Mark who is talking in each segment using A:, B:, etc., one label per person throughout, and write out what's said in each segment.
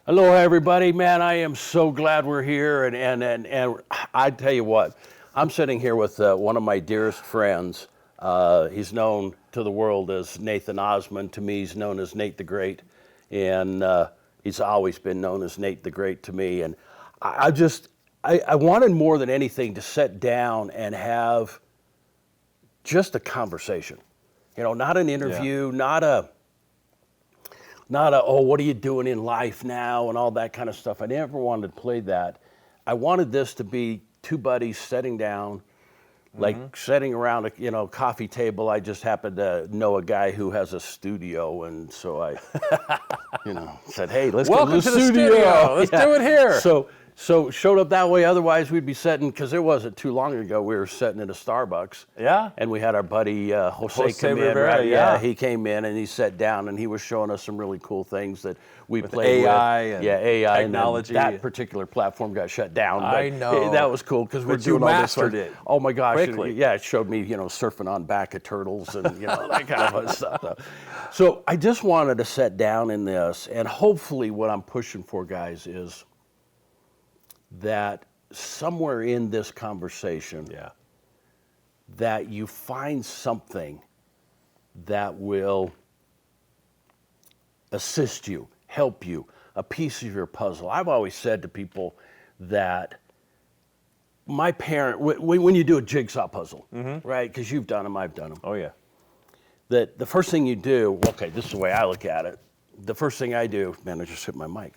A: Hello, everybody. Man, I am so glad we're here. And I tell you what, I'm sitting here with one of my dearest friends. He's known to the world as Nathan Osmond. To me, he's known as Nate the Great. And he's always been known as Nate the Great to me. And I wanted more than anything to sit down and have just a conversation. You know, not an interview, not a, oh, what are you doing in life now and all that kind of stuff. I never wanted to play that. I wanted this to be two buddies sitting down, like sitting around a coffee table. I just happened to know a guy who has a studio, and so I said, hey, let's go to the studio.
B: Let's do it here.
A: So showed up that way. Otherwise, we'd be sitting, because it wasn't too long ago, we were sitting at a Starbucks.
B: Yeah.
A: And we had our buddy Jose come in.
B: Rivera,
A: right?
B: yeah.
A: He came in and he sat down and he was showing us some really cool things that we played
B: AI
A: with.
B: and
A: AI
B: technology.
A: And that particular platform got shut down.
B: I know.
A: That was cool because we're
B: But you
A: doing all this.
B: mastered it
A: Oh my gosh.
B: quickly.
A: Yeah, it showed me, surfing on back of turtles and, that kind of stuff. So I just wanted to sit down in this, and hopefully what I'm pushing for, guys, is that somewhere in this conversation, that you find something that will assist you, help you, a piece of your puzzle. I've always said to people that my parent, when you do a jigsaw puzzle, right, because you've done them, I've done them.
B: Oh, yeah.
A: That the first thing you do, okay, this is the way I look at it. The first thing I do, man, I just hit my mic.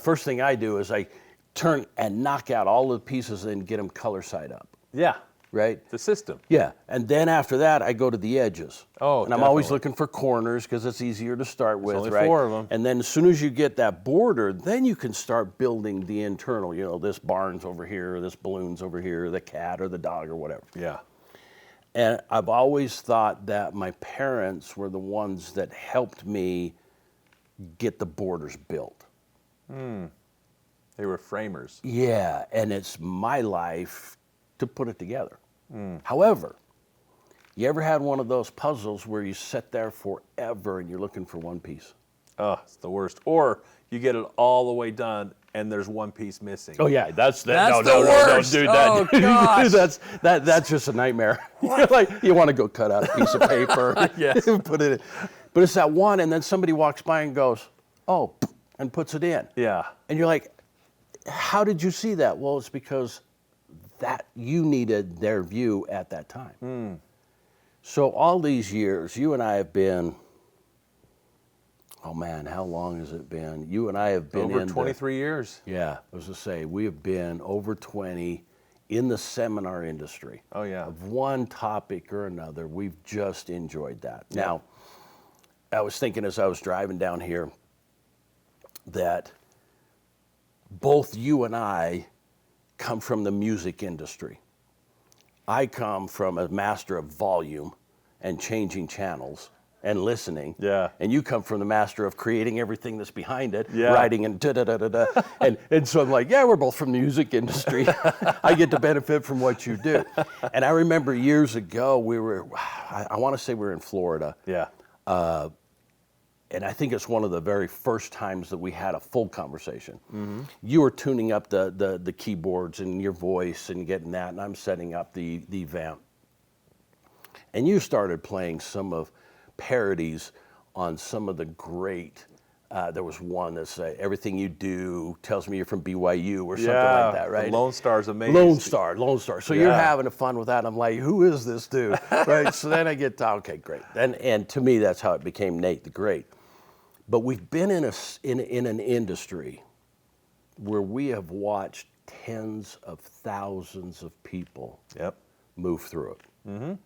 A: First thing I do is I turn and knock out all the pieces and get them color side up.
B: Yeah.
A: Right?
B: The system.
A: Yeah. And then after that, I go to the edges.
B: Oh,
A: and I'm always looking for corners because it's easier to start with,
B: only
A: right?
B: 4 of them.
A: And then as soon as you get that border, then you can start building the internal, this barn's over here, this balloon's over here, the cat or the dog or whatever.
B: Yeah.
A: And I've always thought that my parents were the ones that helped me get the borders built.
B: They were framers.
A: Yeah, and it's my life to put it together. However, you ever had one of those puzzles where you sit there forever and you're looking for one piece?
B: Oh, it's the worst. Or you get it all the way done and there's one piece missing.
A: Oh yeah, that's
B: the worst.
A: dude,
B: Oh, gosh.
A: that's just a nightmare. Like you want to go cut out a piece of paper,
B: Yes.
A: put it in. But it's that one, and then somebody walks by and goes, "Oh," and puts it in.
B: Yeah.
A: And you're like, how did you see that? Well, it's because that you needed their view at that time. So all these years, you and I have been, oh man, how long has it been? You and I have been
B: over 23 years.
A: Yeah, I was going to say, we have been over 20 in the seminar industry.
B: Oh, yeah.
A: Of one topic or another. We've just enjoyed that. Yeah. Now, I was thinking as I was driving down here that both you and I come from the music industry. I come from a master of volume and changing channels and listening.
B: Yeah.
A: And you come from the master of creating everything that's behind it,
B: Yeah.
A: writing and da-da-da-da-da. and so I'm like, yeah, we're both from the music industry. I get to benefit from what you do. And I remember years ago, I want to say we were in Florida.
B: Yeah.
A: And I think it's one of the very first times that we had a full conversation. You were tuning up the keyboards and your voice and getting that, and I'm setting up the vamp. And you started playing some of parodies on some of the great, there was one that said, everything you do tells me you're from BYU or something like that, right?
B: Lone Star's amazing.
A: Lone Star. So you're having fun with that. I'm like, who is this dude? Right? So then I get to, okay, great. And to me, that's how it became Nate the Great. But we've been in an industry where we have watched tens of thousands of people move through it.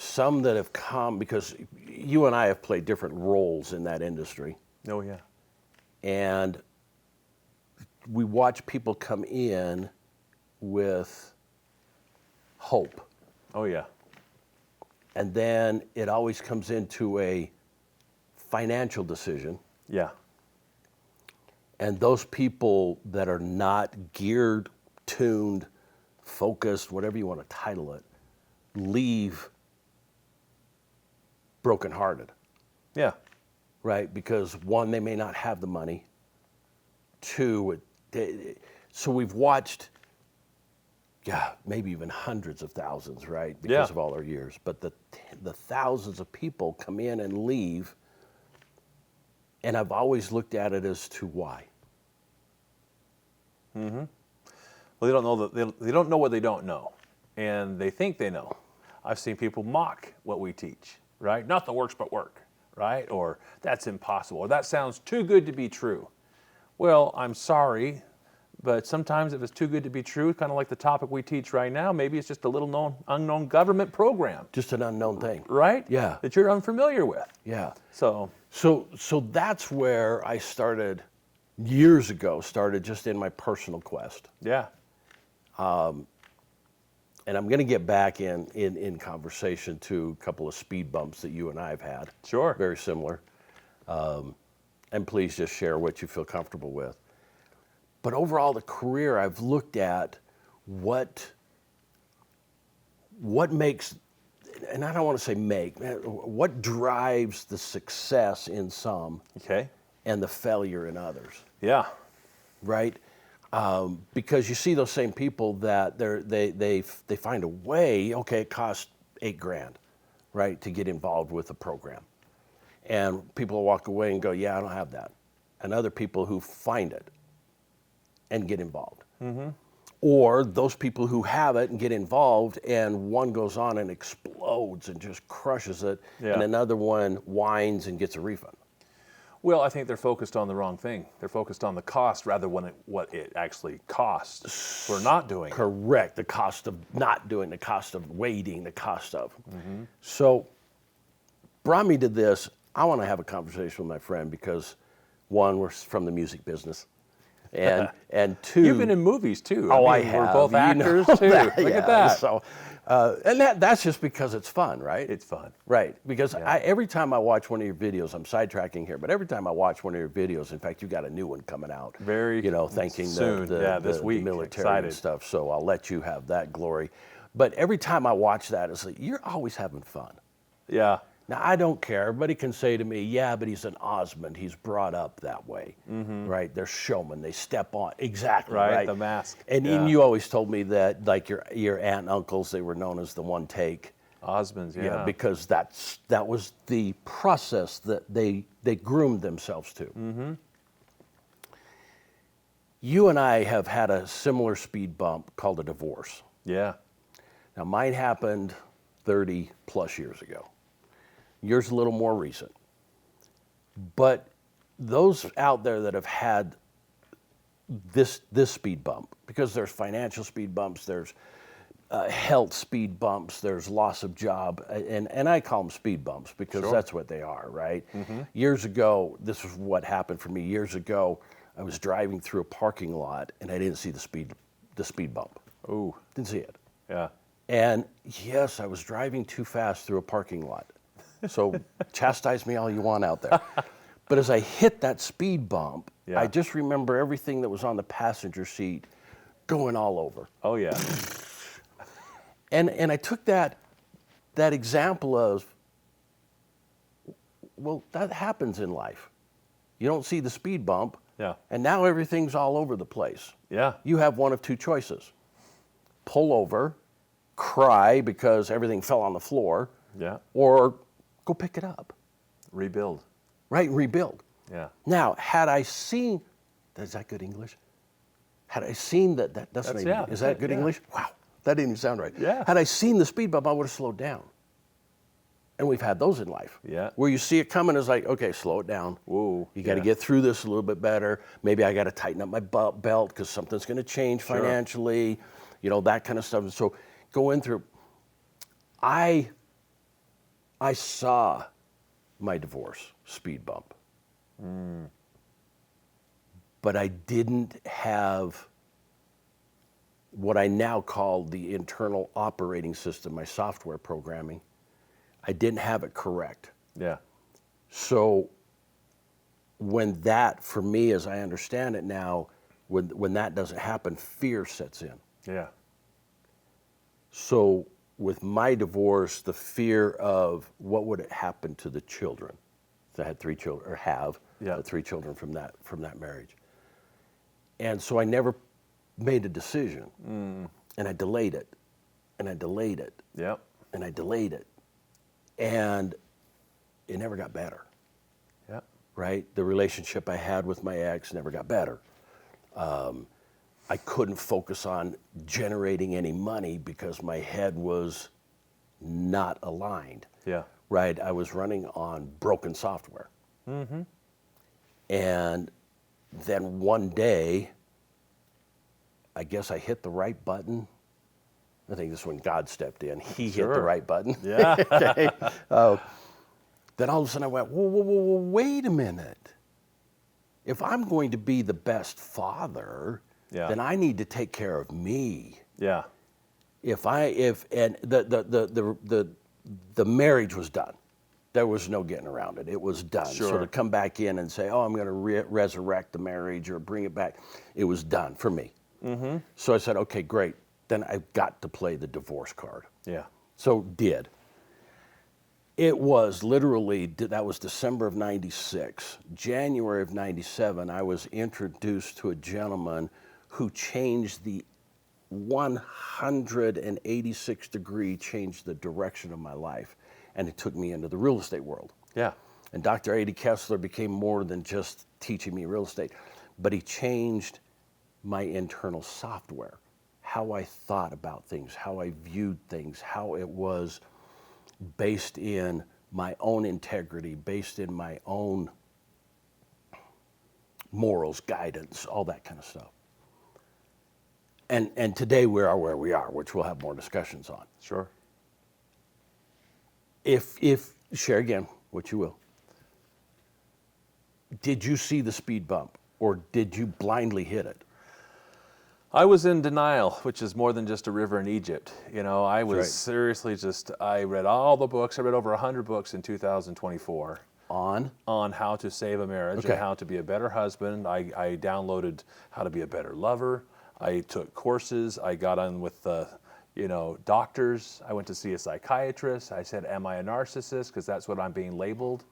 A: Some that have come, because you and I have played different roles in that industry.
B: Oh, yeah.
A: And we watch people come in with hope.
B: Oh, yeah.
A: And then it always comes into a financial decision.
B: Yeah.
A: And those people that are not geared, tuned, focused, whatever you want to title it, leave brokenhearted.
B: Yeah.
A: Right? Because one, they may not have the money. too. So we've watched, yeah, maybe even hundreds of thousands, right? Because
B: Yeah.
A: of all our years. But the thousands of people come in and leave, and I've always looked at it as to why.
B: Well, they don't know they don't know what they don't know, and they think they know. I've seen people mock what we teach, right? Nothing works but work, right? Or that's impossible, or that sounds too good to be true. Well, I'm sorry, but sometimes if it's too good to be true, kind of like the topic we teach right now, maybe it's just a little unknown government program,
A: Just an unknown thing.
B: right?
A: Yeah.
B: That you're unfamiliar with.
A: Yeah.
B: So,
A: So that's where I started years ago, started just in my personal quest.
B: yeah.
A: And I'm going to get back in conversation to a couple of speed bumps that you and I have had.
B: Sure.
A: Very similar. And please just share what you feel comfortable with. But overall, the career, I've looked at what makes, and I don't want to say what drives the success in some
B: Okay.
A: and the failure in others,
B: Yeah.
A: right? Because you see those same people that they find a way. Okay, it costs $8,000, right, to get involved with a program, and people will walk away and go, "Yeah, I don't have that," and other people who find it and get involved, or those people who have it and get involved, and one goes on and explodes and just crushes it,
B: Yeah.
A: and another one whines and gets a refund.
B: Well, I think they're focused on the wrong thing. They're focused on the cost rather than what it actually costs for not doing it.
A: Correct. The cost of not doing, the cost of waiting, the cost of. So, brought me to this. I want to have a conversation with my friend because, one, we're from the music business, and two,
B: You've been in movies too.
A: Oh, I
B: mean,
A: have.
B: We're both
A: You know
B: actors too.
A: that,
B: Look
A: yeah.
B: at that.
A: So, and that's just because it's fun, right?
B: It's fun.
A: Right, because every time I watch one of your videos, I'm sidetracking here, but every time I watch one of your videos, in fact, you got a new one coming out.
B: Very
A: thanking
B: soon.
A: the
B: Week.
A: military
B: Excited.
A: and stuff. So I'll let you have that glory. But every time I watch that, it's like you're always having fun.
B: Yeah.
A: Now I don't care. Everybody can say to me, "Yeah, but he's an Osmond. He's brought up that way, right? They're showmen. They step on exactly right.
B: The mask.
A: And
B: Yeah.
A: you always told me that, like your aunt and uncles, they were known as the one take.
B: Osmonds, yeah.
A: Because that was the process that they groomed themselves to. You and I have had a similar speed bump called a divorce.
B: Yeah.
A: Now mine happened 30 plus years ago. Yours a little more recent. But those out there that have had this speed bump, because there's financial speed bumps, there's health speed bumps, there's loss of job, and I call them speed bumps because that's what they are, right? Years ago, this is what happened for me. Years ago, I was driving through a parking lot and I didn't see the speed bump.
B: Ooh.
A: Didn't see it.
B: Yeah.
A: And yes, I was driving too fast through a parking lot. So chastise me all you want out there. But as I hit that speed bump,
B: Yeah.
A: I just remember everything that was on the passenger seat going all over.
B: Oh yeah.
A: And I took that example of, well, that happens in life. You don't see the speed bump,
B: Yeah.
A: and now everything's all over the place.
B: Yeah.
A: You have one of two choices. Pull over, cry because everything fell on the floor,
B: Yeah.
A: or go pick it up,
B: Rebuild.
A: right? Rebuild.
B: Yeah.
A: Now, had I seen, is that good English? Had I seen that's not even, is that good English? Wow, that didn't even sound right.
B: Yeah.
A: Had I seen the speed bump, I would have slowed down. And we've had those in life.
B: Yeah.
A: Where you see it coming, it's like, okay, slow it down.
B: Whoa.
A: You got to get through this a little bit better. Maybe I got to tighten up my belt because something's going to change financially, that kind of stuff. And so going through, I saw my divorce speed bump. But I didn't have what I now call the internal operating system, my software programming. I didn't have it correct.
B: Yeah.
A: So when that, for me, as I understand it now, when that doesn't happen, fear sets in.
B: Yeah.
A: So with my divorce, the fear of what would it happen to the children. So I had 3 children, or have 3 children from that marriage. And so I never made a decision. And I delayed it, and I delayed it,
B: Yep.
A: and I delayed it. And it never got better,
B: Yep.
A: right? The relationship I had with my ex never got better. I couldn't focus on generating any money because my head was not aligned,
B: Yeah.
A: right? I was running on broken software. And then one day, I guess I hit the right button. I think this is when God stepped in. He hit the
B: Sure.
A: right button.
B: Yeah.
A: Okay. Then all of a sudden I went, whoa, wait a minute. If I'm going to be the best father,
B: Yeah.
A: then I need to take care of me.
B: Yeah.
A: And the marriage was done. There was no getting around it. It was done. So
B: Sure.
A: to come back in and say, oh, I'm going to resurrect the marriage or bring it back, it was done for me. So I said, okay, great. Then I've got to play the divorce card.
B: Yeah.
A: So did. It was literally, that was December of 96. January of 97, I was introduced to a gentleman who changed the 186 degree, changed the direction of my life. And it took me into the real estate world.
B: Yeah.
A: And Dr. A.D. Kessler became more than just teaching me real estate, but he changed my internal software, how I thought about things, how I viewed things, how it was based in my own integrity, based in my own morals, guidance, all that kind of stuff. And today we are where we are, which we'll have more discussions on.
B: Sure.
A: If share again what you will. Did you see the speed bump, or did you blindly hit it?
B: I was in denial, which is more than just a river in Egypt. You know, I was
A: right.
B: seriously I read all the books. I read over 100 books in 2024
A: On
B: how to save a marriage
A: Okay.
B: and how to be a better husband. I downloaded how to be a better lover. I took courses. I got on with doctors. I went to see a psychiatrist. I said, am I a narcissist? Because that's what I'm being labeled.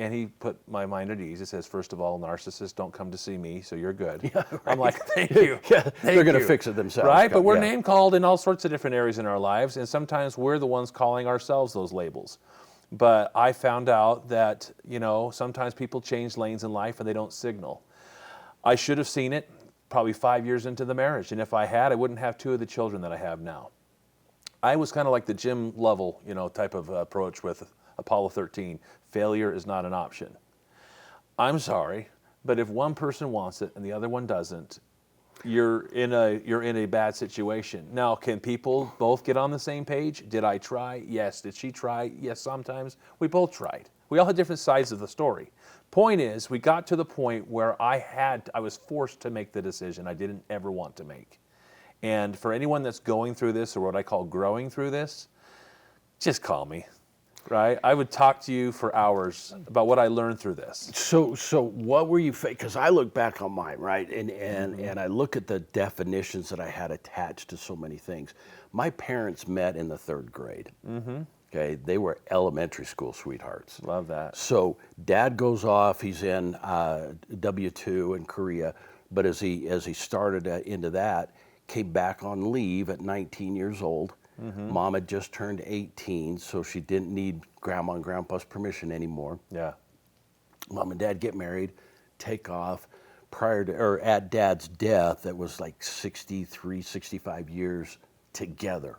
B: And he put my mind at ease. He says, first of all, narcissists don't come to see me, so you're good. Yeah, right. I'm like, thank you.
A: They're going to fix it themselves.
B: Right? But we're
A: Yeah.
B: name called in all sorts of different areas in our lives, and sometimes we're the ones calling ourselves those labels. But I found out that, sometimes people change lanes in life and they don't signal. I should have seen it probably 5 years into the marriage, and if I had, I wouldn't have 2 of the children that I have now. I was kind of like the Jim Lovell, type of approach with Apollo 13. Failure is not an option. I'm sorry, but if one person wants it and the other one doesn't, you're in a bad situation. Now, can people both get on the same page? Did I try? Yes. Did she try? Yes, sometimes. We both tried. We all had different sides of the story. Point is, we got to the point where I was forced to make the decision I didn't ever want to make. And for anyone that's going through this, or what I call growing through this, just call me, right? I would talk to you for hours about what I learned through this.
A: So what were you, because I look back on mine, right? And I look at the definitions that I had attached to so many things. My parents met in the 3rd grade. Okay, they were elementary school sweethearts.
B: Love that.
A: So dad goes off, he's in W-2 in Korea, but as he started into that, came back on leave at 19 years old. Mom had just turned 18, so she didn't need grandma and grandpa's permission anymore.
B: Yeah.
A: Mom and dad get married, take off. At dad's death, that was like 63, 65 years together,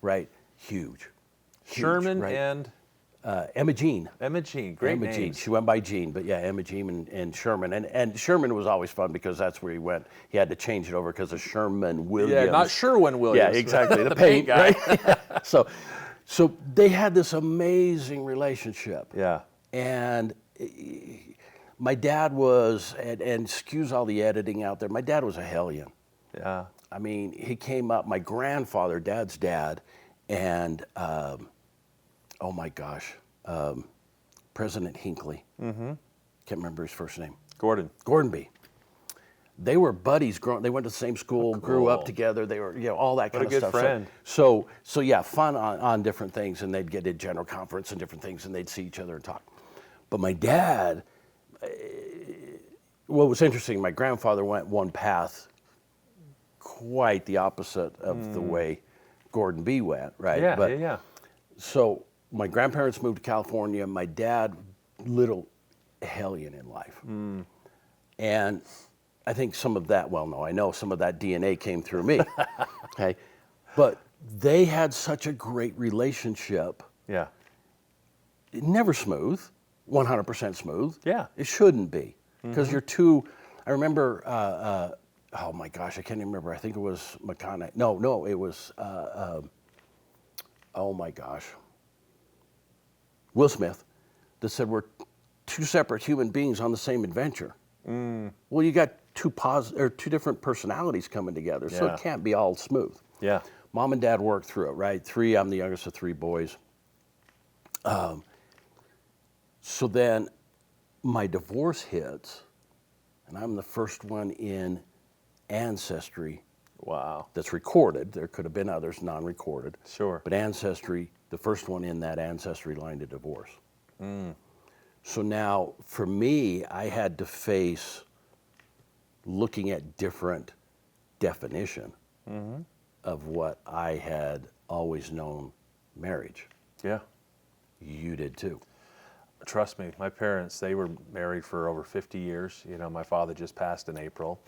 A: right? Huge.
B: Sherman
A: right?
B: and
A: Emma Jean.
B: Emma Jean, great
A: Emma
B: names.
A: Jean. She went by Jean, but yeah, Emma Jean and Sherman. And Sherman was always fun because that's where he went. He had to change it over because of Sherman Williams.
B: Yeah, not Sherwin Williams.
A: Yeah, exactly. The
B: paint guy.
A: Right? So they had this amazing relationship.
B: Yeah.
A: And my dad was, and excuse all the editing out there, my dad was a hellion.
B: Yeah.
A: I mean, he came up, my grandfather, dad's dad, and oh my gosh, President Hinckley. Can't remember his first name.
B: Gordon
A: B. They were buddies. They went to the same school, grew up together. They were, all that kind of stuff.
B: What a good friend.
A: So yeah, fun on different things, and they'd get to general conference and different things, and they'd see each other and talk. But my dad, what was interesting, my grandfather went one path quite the opposite of the way Gordon B went, right?
B: Yeah,
A: But
B: yeah, yeah.
A: so my grandparents moved to California. My dad, little hellion in life. And I think some of that, well, no, I know some of that DNA came through me. Okay. But they had such a great relationship.
B: Yeah.
A: Never smooth, 100% smooth.
B: Yeah.
A: It shouldn't be. Because you're too, I remember, oh my gosh, I can't even remember. I think it was McConaughey. No, it was, oh my gosh, Will Smith, that said we're two separate human beings on the same adventure. Well, you got two different personalities coming together, so
B: Yeah.
A: it can't be all smooth.
B: Yeah.
A: Mom and Dad worked through it, right? I'm the youngest of three boys. So then my divorce hits, and I'm the first one in Ancestry
B: Wow.
A: that's recorded. There could have been others non-recorded.
B: Sure.
A: But Ancestry, the first one in that Ancestry line to divorce. So now, for me, I had to face looking at different definition of what I had always known marriage.
B: Yeah.
A: You did too.
B: Trust me, my parents, they were married for over 50 years. My father just passed in April.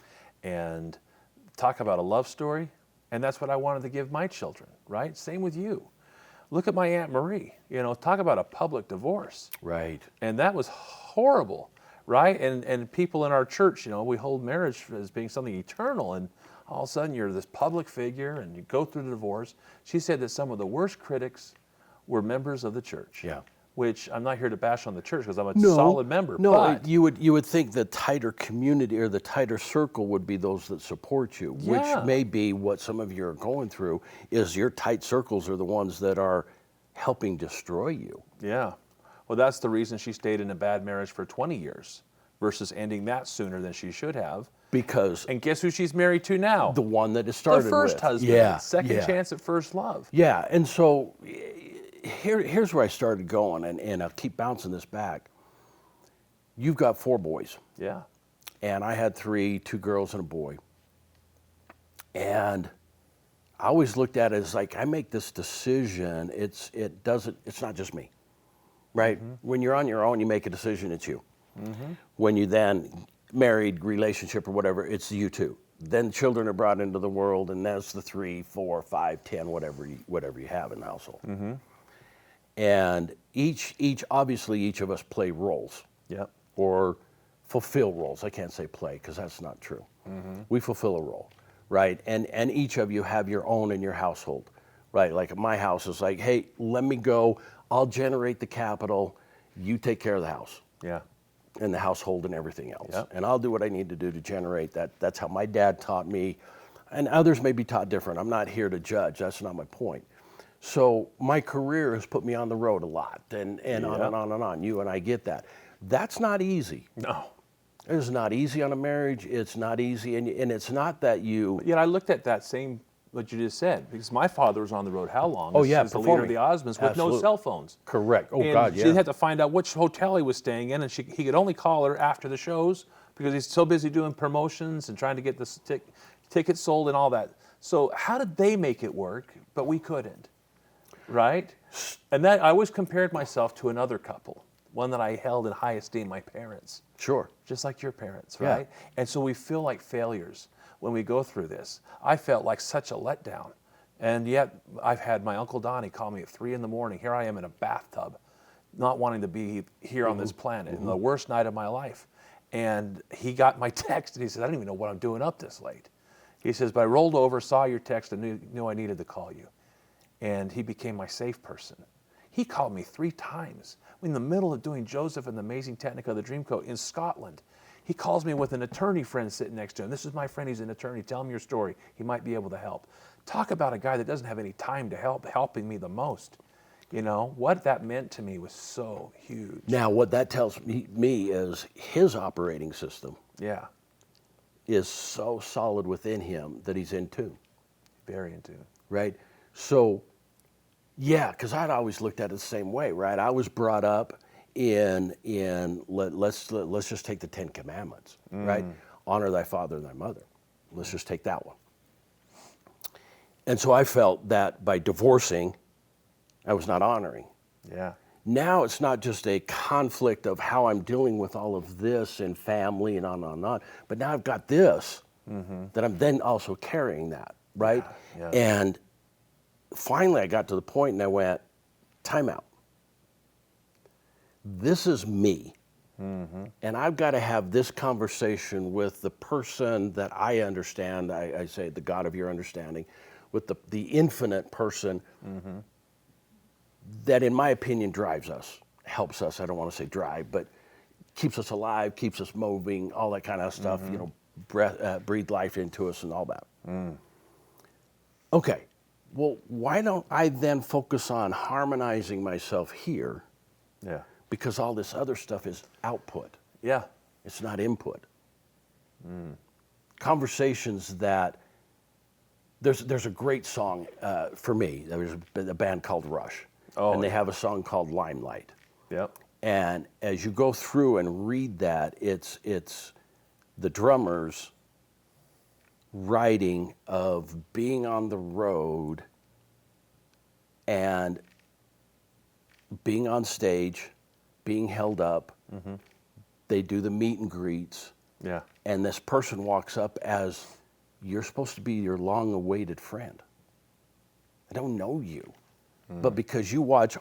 B: And talk about a love story. And that's what I wanted to give my children, right? Same with you. Look at my Aunt Marie. Talk about a public divorce.
A: Right.
B: And that was horrible, right? And people in our church, we hold marriage as being something eternal. And all of a sudden you're this public figure and you go through the divorce. She said that some of the worst critics were members of the church.
A: Yeah.
B: Which I'm not here to bash on the church because I'm a
A: No,
B: solid member.
A: No,
B: but
A: you would think the tighter community or the tighter circle would be those that support you,
B: Yeah.
A: which may be what some of you are going through. Is your tight circles are the ones that are helping destroy you.
B: yeah. Well, that's the reason she stayed in a bad marriage for 20 years versus ending that sooner than she should have.
A: Because
B: And guess who she's married to now?
A: the one that it started
B: The first
A: with.
B: husband.
A: Yeah.
B: Second
A: yeah.
B: chance at first love.
A: Yeah, and so here's where I started going, and I'll keep bouncing this back. You've got 4 boys,
B: Yeah.
A: and I had 3, 2 girls and a boy. And I always looked at it as like, I make this decision, it's not just me, right? When you're on your own, you make a decision, it's you. When you then married, relationship or whatever, it's you too. Then children are brought into the world, and that's the 3, 4, 5, 10, whatever you have in the household. And obviously each of us play roles.
B: Yep.
A: Or fulfill roles. I can't say play because that's not true. We fulfill a role, right? And each of you have your own in your household, right? Like my house is like, hey, let me go. I'll generate the capital. You take care of the house
B: Yeah.
A: and the household and everything else.
B: Yep.
A: And I'll do what I need to do to generate that. That's how my dad taught me. And others may be taught different. I'm not here to judge. That's not my point. So my career has put me on the road a lot and on and on and on. You and I get that. That's not easy.
B: No.
A: It's not easy on a marriage. It's not easy. And it's not that you...
B: Yet I looked at that same, what you just said, because my father was on the road how long?
A: Oh, yeah,
B: As the leader of
A: performing.
B: the Osmonds with no
A: Absolutely.
B: cell phones.
A: Correct. Oh,
B: And
A: God,
B: she
A: yeah.
B: had to find out which hotel he was staying in, and he could only call her after the shows because he's so busy doing promotions and trying to get the tickets sold and all that. So how did they make it work, but we couldn't, right? And that I always compared myself to another couple, one that I held in high esteem, my parents.
A: Sure.
B: Just like your parents,
A: Yeah.
B: right? And so we feel like failures when we go through this. I felt like such a letdown. And yet I've had my Uncle Donnie call me at 3 a.m. Here I am in a bathtub, not wanting to be here on this planet, in the worst night of my life. And he got my text and he said, I don't even know what I'm doing up this late. He says, but I rolled over, saw your text, and knew I needed to call you. And he became my safe person. He called me 3 times. In the middle of doing Joseph and the Amazing Technica of the Dreamcoat in Scotland. He calls me with an attorney friend sitting next to him. This is my friend, he's an attorney. Tell him your story. He might be able to help. Talk about a guy that doesn't have any time to helping me the most. What that meant to me was so huge.
A: Now, what that tells me is his operating system
B: Yeah,
A: is so solid within him that he's in tune,
B: very in tune.
A: right? So, yeah, because I'd always looked at it the same way, right? I was brought up let's just take the Ten Commandments, right? Honor thy father and thy mother. Let's just take that one. And so I felt that by divorcing, I was not honoring.
B: Yeah.
A: Now it's not just a conflict of how I'm dealing with all of this in family and on, but now I've got this that I'm then also carrying that, right?
B: Yeah.
A: And finally I got to the point and I went, time out. This is me. And I've got to have this conversation with the person that I understand, I say the God of your understanding, with the infinite person that in my opinion drives us, helps us, I don't want to say drive, but keeps us alive, keeps us moving, all that kind of stuff, you know, breathe life into us and all that. Okay, well, why don't I then focus on harmonizing myself here?
B: Yeah.
A: Because all this other stuff is output.
B: Yeah.
A: It's not input. Conversations that, there's a great song for me. There's a band called Rush.
B: Oh,
A: and they
B: yeah.
A: have a song called Limelight.
B: Yep.
A: And as you go through and read that, it's the drummers writing of being on the road and being on stage, being held up. They do the meet and greets.
B: Yeah.
A: And this person walks up as, you're supposed to be your long-awaited friend. I don't know you. But because you watch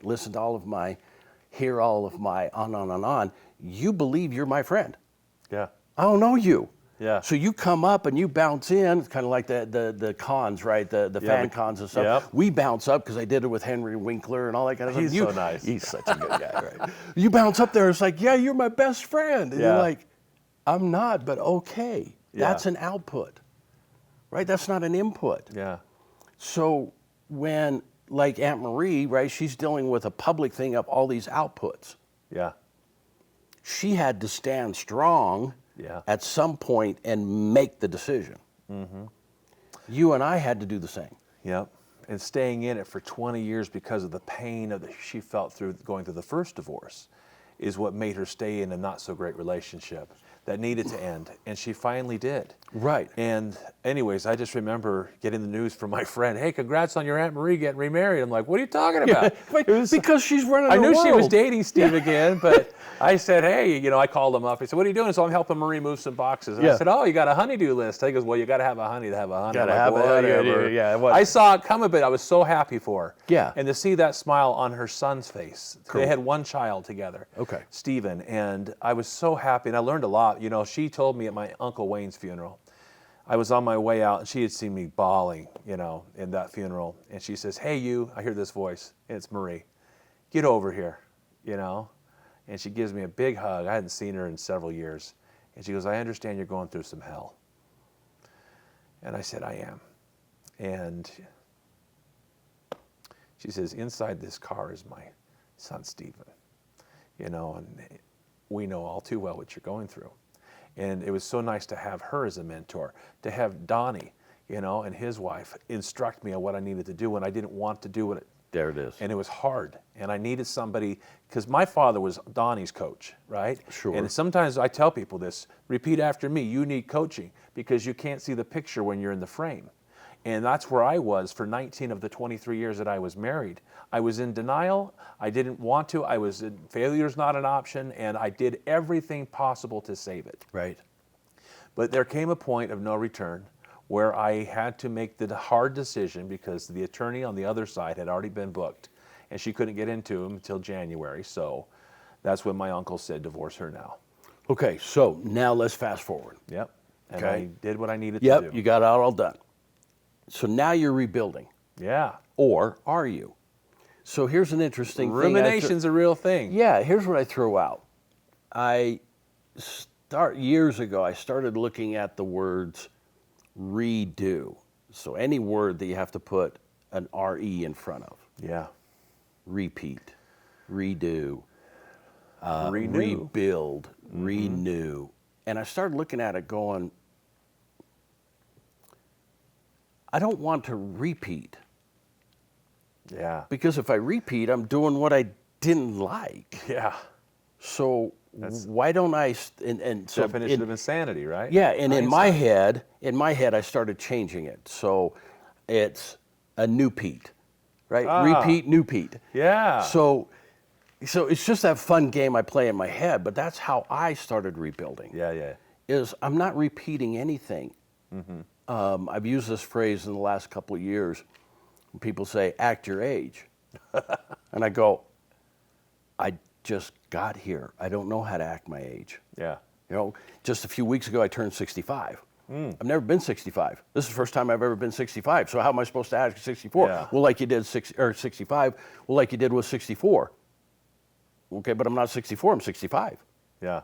A: listen to all of my, hear all of my on, you believe you're my friend.
B: Yeah.
A: I don't know you.
B: Yeah.
A: So you come up and you bounce in. It's kind of like the cons, right? The fan cons and stuff.
B: Yep.
A: We bounce up because I did it with Henry Winkler and all that kind of
B: He's
A: stuff.
B: so nice.
A: He's such a good guy, right? You bounce up there, it's like, yeah, you're my best friend. And
B: Yeah.
A: you're like, I'm not, but okay.
B: Yeah.
A: That's an output, right? That's not an input.
B: Yeah.
A: So when, like Aunt Marie, right, she's dealing with a public thing of all these outputs.
B: Yeah.
A: She had to stand strong
B: Yeah.
A: at some point and make the decision. You and I had to do the same.
B: Yep. And staying in it for 20 years because of the pain she felt through going through the first divorce is what made her stay in a not so great relationship that needed to end. And she finally did.
A: Right.
B: And anyways, I just remember getting the news from my friend, hey, congrats on your Aunt Marie getting remarried. I'm like, what are you talking about?
A: Because she's running
B: I
A: the
B: knew she was
A: world.
B: dating Steve again, but I said, hey, I called him up. He said, what are you doing? So I'm helping Marie move some boxes. And I
A: Yeah.
B: said, oh, you got a honeydew list. He goes, well, you got to have a honey to have a honey.
A: Gotta
B: I'm
A: have
B: like,
A: it.
B: whatever.
A: Yeah, what?
B: I saw it come a bit. I was so happy for her.
A: Yeah.
B: And to see that smile on her son's face.
A: Cool.
B: They had one child together.
A: Okay.
B: Stephen. And I was so happy. And I learned a lot. She told me at my Uncle Wayne's funeral, I was on my way out and she had seen me bawling, in that funeral. And she says, hey, I hear this voice. And it's Marie. Get over here, And she gives me a big hug. I hadn't seen her in several years. And she goes, I understand you're going through some hell. And I said, I am. And she says, inside this car is my son, Stephen. And we know all too well what you're going through. And it was so nice to have her as a mentor, to have Donnie, and his wife instruct me on what I needed to do when I didn't want to do it.
A: There it is.
B: And it was hard. And I needed somebody, because my father was Donnie's coach, right?
A: Sure.
B: And sometimes I tell people this, repeat after me, you need coaching because you can't see the picture when you're in the frame. And that's where I was for 19 of the 23 years that I was married. I was in denial. I didn't want to. Failure's not an option. And I did everything possible to save it.
A: Right.
B: But there came a point of no return where I had to make the hard decision because the attorney on the other side had already been booked and she couldn't get into him until January. So that's when my uncle said, divorce her now.
A: Okay, so now let's fast forward.
B: Yep. And
A: Okay.
B: I did what I needed to
A: Yep,
B: do.
A: you got it all done. So now you're rebuilding,
B: Yeah.
A: or are you? So here's an interesting thing.
B: Rumination's a real thing.
A: Yeah, here's what I throw out. Years ago, I started looking at the words redo. So any word that you have to put an RE in front of.
B: Yeah.
A: Repeat, redo,
B: Renew.
A: rebuild, renew. And I started looking at it going, I don't want to repeat.
B: Yeah.
A: Because if I repeat, I'm doing what I didn't like.
B: Yeah.
A: So why don't I? And so
B: Definition of insanity, right?
A: yeah, and in my
B: Einstein.
A: head, I started changing it. So it's a new Pete, right?
B: Ah.
A: Repeat, new Pete.
B: Yeah.
A: So it's just that fun game I play in my head. But that's how I started rebuilding.
B: Yeah.
A: Is I'm not repeating anything. I've used this phrase in the last couple of years. When people say, "Act your age," and I go, "I just got here. I don't know how to act my age."
B: Yeah.
A: You know, just a few weeks ago, I turned 65. I've never been 65. This is the first time I've ever been 65. So how am I supposed to act at 64?
B: Yeah.
A: Well, like you did 65. Well, like you did with 64. Okay, but I'm not 64. I'm 65.
B: Yeah.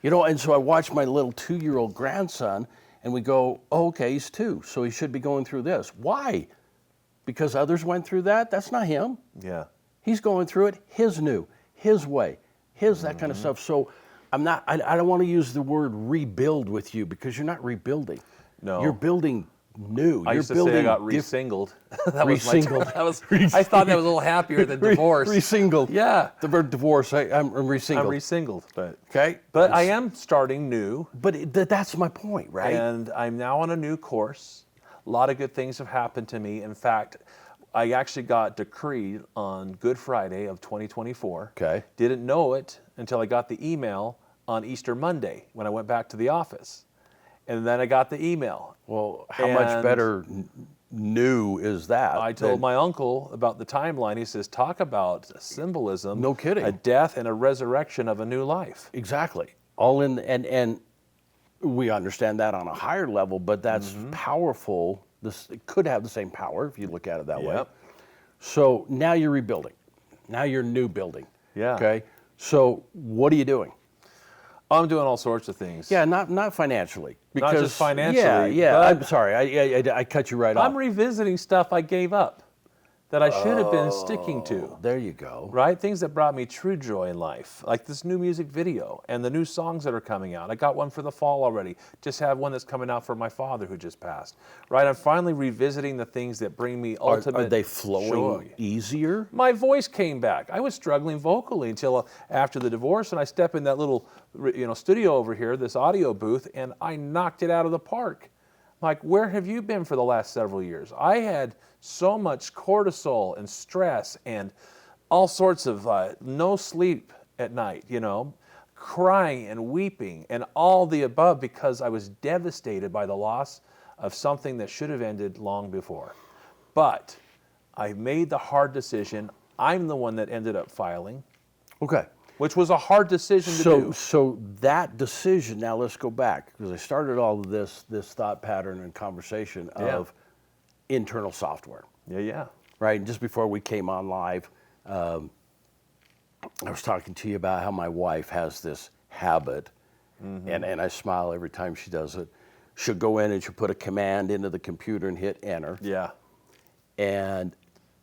A: You know, and so I watch my little 2-year-old grandson, and we go, oh, okay, he's 2, so he should be going through this. Why? Because others went through that? That's not him.
B: Yeah.
A: He's going through it his way, that kind of stuff. So I don't want to use the word rebuild with you because you're not rebuilding.
B: No.
A: You're building new.
B: I
A: You're
B: used to
A: building
B: say I got re-singled. That was my
A: Re-singled.
B: term. I thought that was a little happier than divorce.
A: Re-singled.
B: Yeah.
A: The word divorce, I'm re-singled.
B: I'm re-singled, but
A: Okay?
B: but I am starting new,
A: But that's my point, right?
B: and I'm now on a new course. A lot of good things have happened to me. In fact, I actually got decreed on Good Friday of 2024.
A: Okay.
B: Didn't know it until I got the email on Easter Monday when I went back to the office. And then I got the email.
A: Well, how much
B: And
A: better new is that?
B: I told my uncle about the timeline. He says, talk about symbolism.
A: No kidding.
B: A death and a resurrection of a new life.
A: Exactly. All in, and we understand that on a higher level, but that's powerful. It could have the same power if you look at it that way.
B: Yep.
A: So now you're rebuilding. Now you're new building.
B: Yeah.
A: Okay. So what are you doing?
B: I'm doing all sorts of things.
A: Yeah, not financially.
B: Not just financially,
A: Yeah.
B: but
A: I'm sorry. I cut you right
B: I'm
A: off.
B: revisiting stuff I gave up that I should have been sticking to.
A: There you go.
B: Right? Things that brought me true joy in life, like this new music video and the new songs that are coming out. I got one for the fall already. Just have one that's coming out for my father who just passed. Right? I'm finally revisiting the things that bring me ultimate
A: Are they flowing
B: joy.
A: easier?
B: My voice came back. I was struggling vocally until after the divorce, and I step in that little studio over here, this audio booth, and I knocked it out of the park. Like, where have you been for the last several years? I had so much cortisol and stress and all sorts of no sleep at night, crying and weeping and all the above because I was devastated by the loss of something that should have ended long before. But I made the hard decision. I'm the one that ended up filing,
A: Okay.
B: which was a hard decision to do.
A: So that decision, now let's go back, because I started all of this thought pattern and conversation of internal software,
B: Yeah.
A: right? And just before we came on live, I was talking to you about how my wife has this habit, and I smile every time she does it. She'll go in and she'll put a command into the computer and hit enter,
B: Yeah.
A: and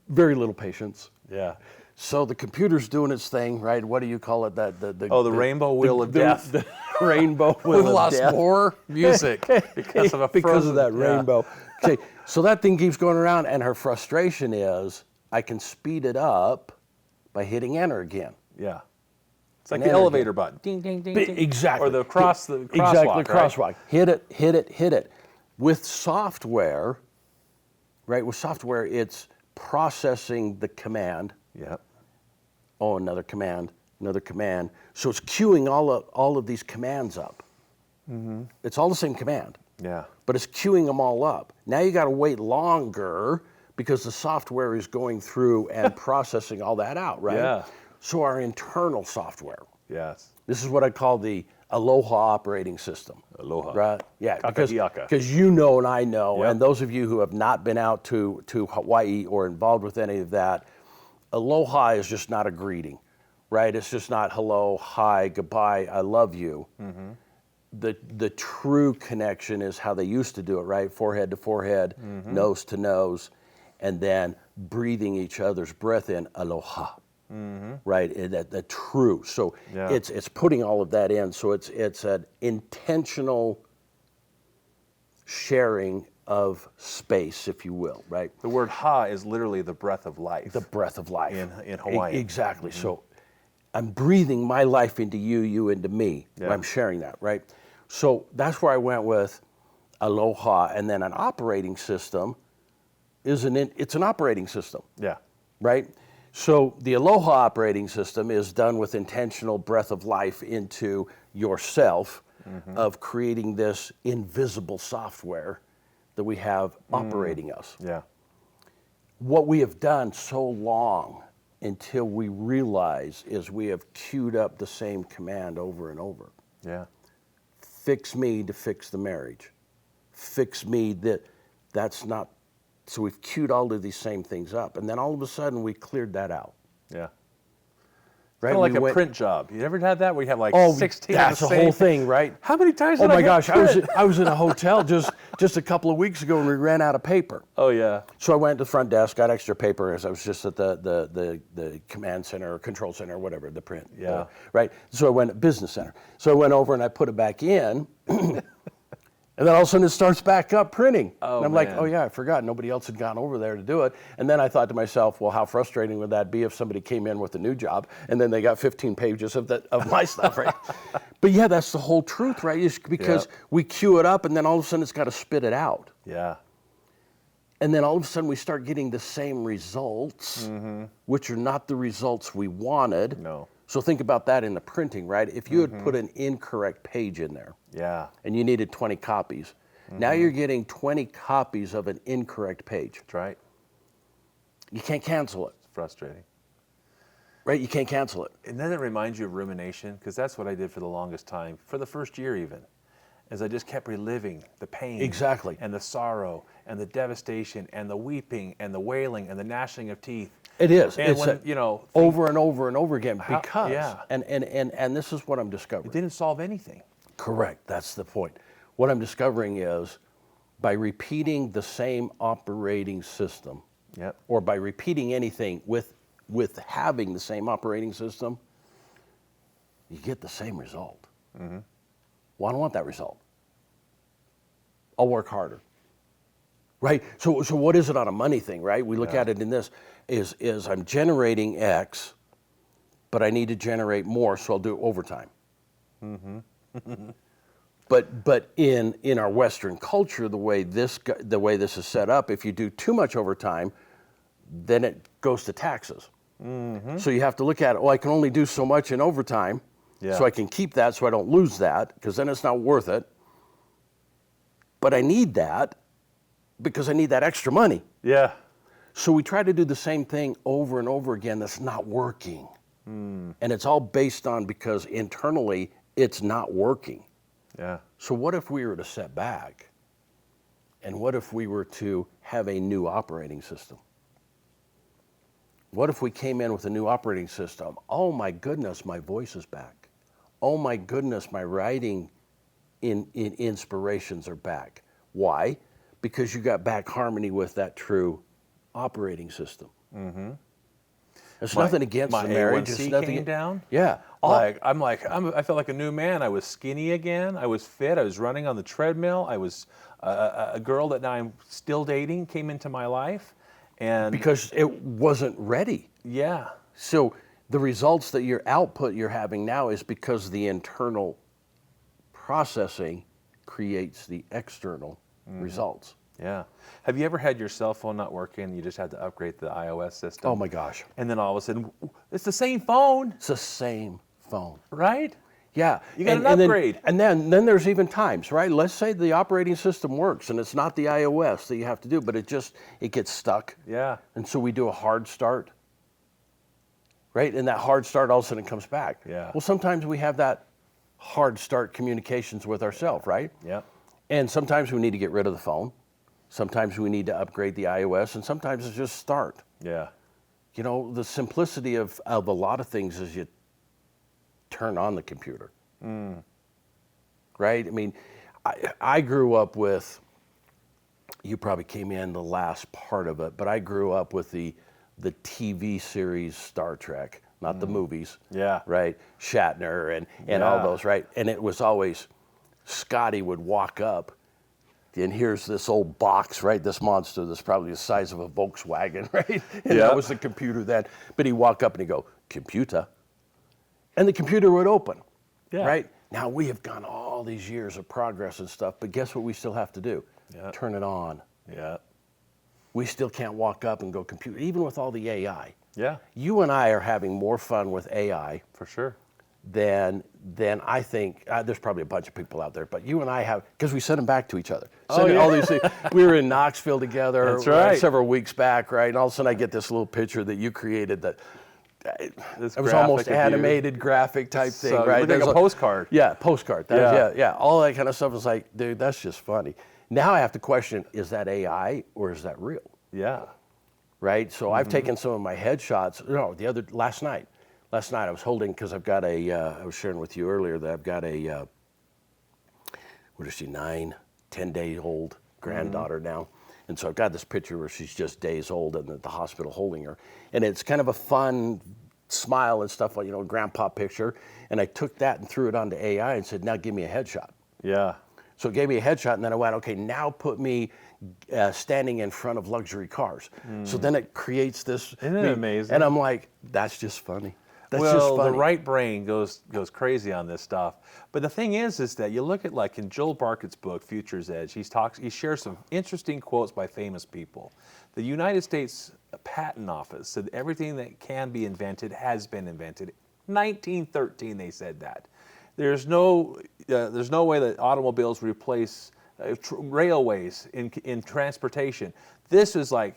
A: very little patience.
B: Yeah.
A: So the computer's doing its thing, right? What do you call it?
B: The rainbow wheel of death.
A: The rainbow
B: We
A: wheel of
B: lost
A: death.
B: more music because of a
A: because of
B: frozen-
A: that
B: yeah.
A: rainbow. Okay, so that thing keeps going around, and her frustration is I can speed it up by hitting enter again.
B: Yeah. It's like
A: And
B: the
A: enter
B: elevator button. Ding, ding, ding, ding.
A: Exactly.
B: Or the crosswalk.
A: Exactly,
B: right?
A: crosswalk. Hit it. With software, right? With software, it's processing the command.
B: Yep.
A: Oh, another command. So it's queuing all of these commands up. It's all the same command,
B: Yeah.
A: but it's queuing them all up. Now you got to wait longer because the software is going through and processing all that out, right?
B: Yeah.
A: So our internal software,
B: Yes.
A: this is what I call the Aloha operating system.
B: Aloha.
A: Right? Yeah,
B: Kakahiaka.
A: because you know and I know,
B: Yep.
A: and those of you who have not been out to Hawaii or involved with any of that, aloha is just not a greeting, right? It's just not hello, hi, goodbye, I love you. The true connection is how they used to do it, right? Forehead to forehead, nose to nose, and then breathing each other's breath in, aloha. Right, and the true. So
B: Yeah.
A: it's putting all of that in. So it's an intentional sharing of space, if you will, right?
B: The word ha is literally the breath of life.
A: The breath of life.
B: In Hawaiian.
A: Exactly. So I'm breathing my life into you, you into me.
B: Yeah.
A: I'm sharing that, right? So that's where I went with aloha, and then an operating system it's an operating system,
B: Yeah.
A: right? So the aloha operating system is done with intentional breath of life into yourself of creating this invisible software that we have operating us.
B: Yeah.
A: What we have done so long until we realize is we have queued up the same command over and over.
B: Yeah.
A: Fix me to fix the marriage. Fix me that's not, so we've queued all of these same things up. And then all of a sudden we cleared that out.
B: Yeah.
A: Right?
B: Kind of like
A: We
B: a
A: went-
B: print job. You ever had that where you have like
A: Oh,
B: 16
A: that's
B: of
A: the
B: the
A: whole
B: same
A: thing, right?
B: How many times
A: Oh
B: did I
A: my
B: hit
A: gosh,
B: print?
A: I was in a hotel just a couple of weeks ago and we ran out of paper.
B: Oh, yeah.
A: So I went to the front desk, got extra paper as I was just at the command center or control center or whatever, the print.
B: Yeah.
A: Right? So I went to business center. So I went over and I put it back in. And then all of a sudden it starts back up printing.
B: Oh,
A: and I'm like,
B: man.
A: oh yeah, I forgot. Nobody else had gone over there to do it. And then I thought to myself, well, how frustrating would that be if somebody came in with a new job and then they got 15 pages of my stuff, right? But yeah, that's the whole truth, right? Is because we queue it up and then all of a sudden it's got to spit it out.
B: Yeah.
A: And then all of a sudden we start getting the same results, which are not the results we wanted.
B: No.
A: So think about that in the printing, right? If you had put an incorrect page in there
B: Yeah.
A: and you needed 20 copies, now you're getting 20 copies of an incorrect page.
B: That's right.
A: You can't cancel it,
B: It's frustrating.
A: right? You can't cancel it.
B: And then it reminds you of rumination, because that's what I did for the longest time, for the first year even, as I just kept reliving the pain.
A: Exactly.
B: And the sorrow, and the devastation, and the weeping, and the wailing, and the gnashing of teeth.
A: It is.
B: And
A: It's
B: when, you know,
A: over and over and over again
B: How-
A: because,
B: yeah.
A: and this is what I'm discovering.
B: it didn't solve anything.
A: Correct. That's the point. What I'm discovering is by repeating the same operating system,
B: Yep.
A: or by repeating anything with having the same operating system, you get the same result. Well, I don't want that result. I'll work harder. Right? So what is it on a money thing, right? We look at it in this, is I'm generating X, but I need to generate more, so I'll do overtime. But in our Western culture, the way this is set up, if you do too much overtime, then it goes to taxes. So you have to look at it. Well, I can only do so much in overtime,
B: Yeah.
A: so I can keep that, so I don't lose that, because then it's not worth it. But I need that because I need that extra money.
B: Yeah.
A: So we try to do the same thing over and over again. That's not working, and it's all based on because internally it's not working.
B: Yeah.
A: So what if we were to set back? And what if we were to have a new operating system? What if we came in with a new operating system? Oh my goodness, my voice is back. Oh my goodness, my writing in inspirations are back. Why? Because you got back harmony with that true operating system. There's nothing against
B: my
A: the marriage.
B: A1C
A: It's nothing.
B: came down.
A: Yeah.
B: I felt like a new man. I was skinny again. I was fit. I was running on the treadmill. I was a girl that now I'm still dating came into my life, and
A: Because it wasn't ready.
B: yeah,
A: So the results that your output you're having now is because the internal processing creates the external results.
B: yeah. Have you ever had your cell phone not working? And you just had to upgrade the iOS system.
A: Oh my gosh.
B: And then all of a sudden, it's the same phone,
A: It's the same phone.
B: right?
A: Yeah.
B: You got an upgrade.
A: And then there's even times, right? Let's say the operating system works and it's not the iOS that you have to do, but it gets stuck.
B: Yeah.
A: And so we do a hard start. Right? And that hard start all of a sudden comes back.
B: Yeah.
A: Well, sometimes we have that hard start communications with ourselves, right?
B: Yeah.
A: And sometimes we need to get rid of the phone. Sometimes we need to upgrade the iOS, and sometimes it's just start.
B: Yeah.
A: You know, the simplicity of a lot of things is you turn on the computer. Right? I mean, I grew up with, you probably came in the last part of it, but I grew up with the TV series Star Trek, not the movies.
B: Yeah.
A: Right? Shatner and all
B: Yeah.
A: those, right? And it was always, Scotty would walk up and here's this old box, right? This monster that's probably the size of a Volkswagen, right? And
B: Yeah.
A: that was the computer then. But he'd walk up and he'd go, computer. And the computer would open,
B: Yeah.
A: right? Now we have gone all these years of progress and stuff, but guess what we still have to do?
B: Yeah.
A: Turn it on.
B: Yeah.
A: We still can't walk up and go computer, even with all the AI.
B: Yeah.
A: You and I are having more fun with AI
B: For sure.
A: than I think. There's probably a bunch of people out there, but you and I have, because we send them back to each other.
B: Oh,
A: Sending
B: yeah.
A: all these things. We were in Knoxville together
B: That's right.
A: several weeks back, right? And all of a sudden I get this little picture that you created that
B: This
A: it was
B: graphic
A: almost
B: of you.
A: animated graphic type thing,
B: So,
A: right?
B: looked like
A: There's
B: a postcard.
A: Yeah, postcard. That was-
B: Yeah.
A: yeah. All that kind of stuff is like, dude, that's just funny. Now I have to question, is that AI or is that real?
B: Yeah.
A: Right? So I've taken some of my headshots. No, last night I was holding, because I've got I was sharing with you earlier that I've got a, what is she, 10-day-old granddaughter now. And so I've got this picture where she's just days old and at the hospital holding her. And it's kind of a fun smile and stuff, like, a grandpa picture. And I took that and threw it onto AI and said, now give me a headshot.
B: Yeah.
A: So it gave me a headshot, and then I went, okay, now put me standing in front of luxury cars. So then it creates this.
B: Isn't it amazing?
A: And I'm like, that's just funny. That's
B: well,
A: just funny.
B: the right brain goes crazy on this stuff. But the thing is that you look at, like in Joel Barkett's book, Future's Edge, he shares some interesting quotes by famous people. The United States Patent Office said everything that can be invented has been invented. 1913, they said that. There's no way that automobiles replace railways in transportation. This is like,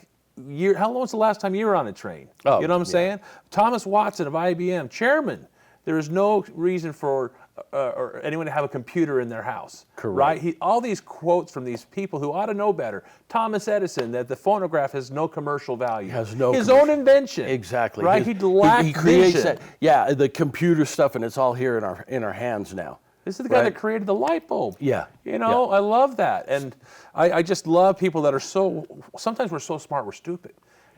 B: how long was the last time you were on a train?
A: Oh,
B: you know what I'm
A: yeah.
B: saying? Thomas Watson of IBM, chairman. There is no reason for or anyone to have a computer in their house.
A: Correct.
B: Right? All these quotes from these people who ought to know better. Thomas Edison, that the phonograph has no commercial value.
A: Has no
B: His
A: commercial-
B: own invention.
A: Exactly.
B: Right? He lacked
A: he creates
B: vision.
A: that. Yeah, the computer stuff, and it's all here in our hands now.
B: This is the guy
A: Right.
B: that created the light bulb.
A: Yeah.
B: You know, I love that. And I just love people that are sometimes we're so smart, we're stupid.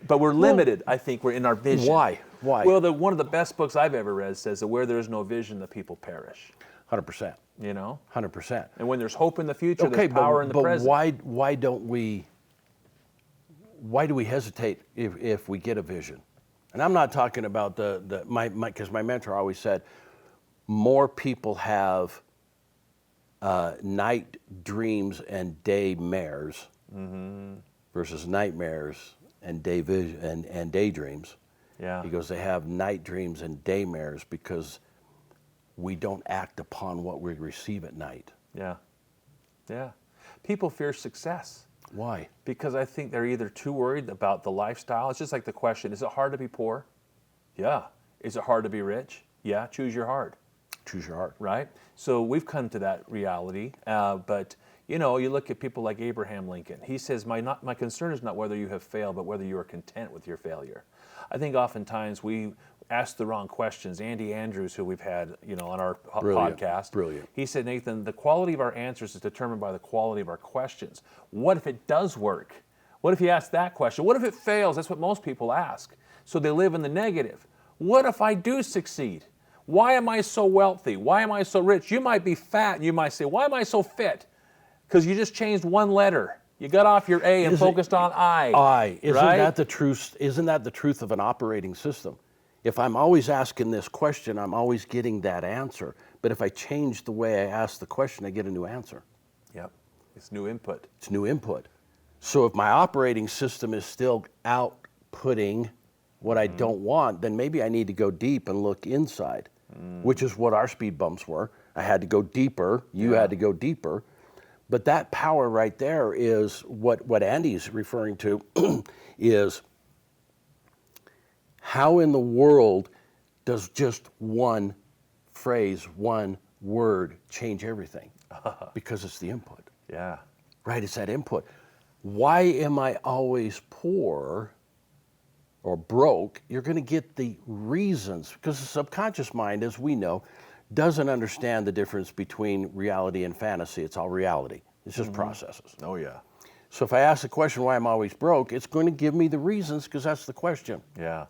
B: But we're limited, I think, we're in our vision.
A: Why? Why?
B: Well, one of the best books I've ever read says that where there is no vision, the people perish.
A: 100%.
B: You know?
A: 100%.
B: And when there's hope in the future,
A: Okay,
B: there's power in the present.
A: why do we hesitate if we get a vision? And I'm not talking about because my mentor always said, more people have night dreams and day mares versus nightmares and and daydreams.
B: Yeah.
A: He goes, they have night dreams and day mares because we don't act upon what we receive at night.
B: Yeah. Yeah. People fear success
A: Why?
B: because I think they're either too worried about the lifestyle. It's just like the question, is it hard to be poor? Yeah. Is it hard to be rich? Yeah. Choose your hard.
A: Choose your heart.
B: Right? So we've come to that reality. But, you look at people like Abraham Lincoln. He says, my concern is not whether you have failed, but whether you are content with your failure. I think oftentimes we ask the wrong questions. Andy Andrews, who we've had, on our podcast.
A: Brilliant.
B: He said, Nathan, the quality of our answers is determined by the quality of our questions. What if it does work? What if you ask that question? What if it fails? That's what most people ask. So they live in the negative. What if I do succeed? Why am I so wealthy? Why am I so rich? You might be fat and you might say, why am I so fit? Because you just changed one letter. You got off your A and focused on I.
A: Isn't
B: right?
A: that the truth? Isn't that the truth of an operating system? If I'm always asking this question, I'm always getting that answer. But if I change the way I ask the question, I get a new answer.
B: Yep. It's new input.
A: It's new input. So if my operating system is still outputting what I don't want, then maybe I need to go deep and look inside, which is what our speed bumps were. I had to go deeper. You had to go deeper. But that power right there is what Andy's referring to is how in the world does just one phrase, one word change everything? Because it's the input.
B: Yeah.
A: Right, it's that input. Why am I always poor or broke? You're going to get the reasons, because the subconscious mind, as we know, doesn't understand the difference between reality and fantasy. It's all reality. It's just processes.
B: Oh, yeah.
A: So if I ask the question, why I'm always broke, it's going to give me the reasons, because that's the question.
B: Yeah.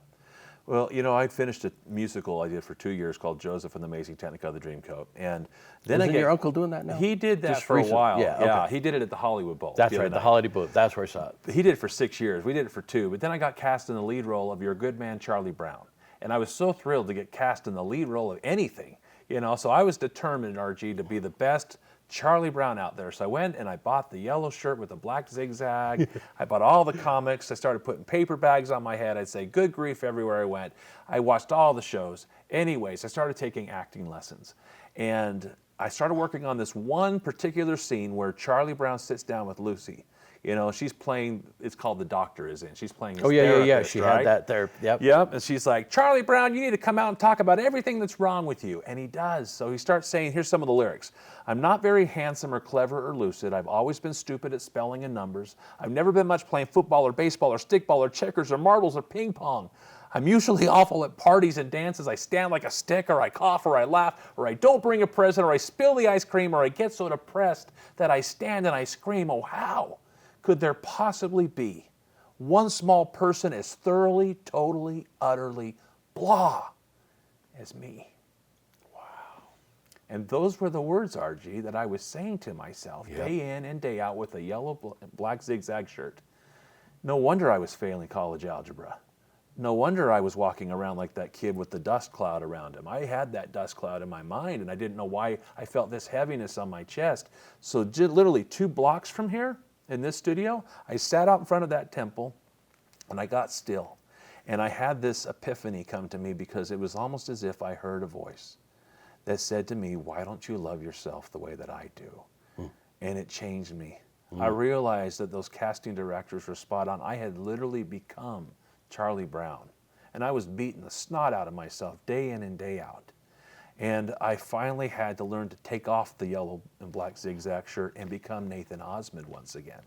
B: Well, you know, I finished a musical I did for 2 years called Joseph and the Amazing Technicolor of the Dreamcoat, and then
A: Isn't your uncle doing that now?
B: He did that
A: Just
B: for
A: recent-
B: a while.
A: yeah,
B: Yeah,
A: okay.
B: he did it at the Hollywood Bowl.
A: That's
B: other
A: right, the
B: night.
A: Holiday Boat. That's where I saw it.
B: He did it for 6 years. We did it for 2, but then I got cast in the lead role of Your Good Man, Charlie Brown, and I was so thrilled to get cast in the lead role of anything, you know. So I was determined, RG, to be the best Charlie Brown out there. So I went and I bought the yellow shirt with the black zigzag. I bought all the comics. I started putting paper bags on my head. I'd say good grief everywhere I went. I watched all the shows. Anyways, I started taking acting lessons. And I started working on this one particular scene where Charlie Brown sits down with Lucy. You know, she's playing, it's called The Doctor is in. She's playing this therapist,
A: She
B: right?
A: had that there. Yep.
B: Yep, and she's like, Charlie Brown, you need to come out and talk about everything that's wrong with you. And he does. So he starts saying, here's some of the lyrics. I'm not very handsome or clever or lucid. I've always been stupid at spelling and numbers. I've never been much playing football or baseball or stickball or checkers or marbles or ping pong. I'm usually awful at parties and dances. I stand like a stick, or I cough, or I laugh, or I don't bring a present, or I spill the ice cream, or I get so depressed that I stand and I scream. Oh, how could there possibly be one small person as thoroughly, totally, utterly blah as me? Wow. And those were the words, RG, that I was saying to myself day in and day out with a yellow black zigzag shirt. No wonder I was failing college algebra. No wonder I was walking around like that kid with the dust cloud around him. I had that dust cloud in my mind, and I didn't know why I felt this heaviness on my chest. So literally 2 blocks from here, in this studio, I sat out in front of that temple and I got still. And I had this epiphany come to me because it was almost as if I heard a voice that said to me, why don't you love yourself the way that I do? And it changed me. I realized that those casting directors were spot on. I had literally become Charlie Brown. And I was beating the snot out of myself day in and day out. And I finally had to learn to take off the yellow and black zigzag shirt and become Nathan Osmond once again.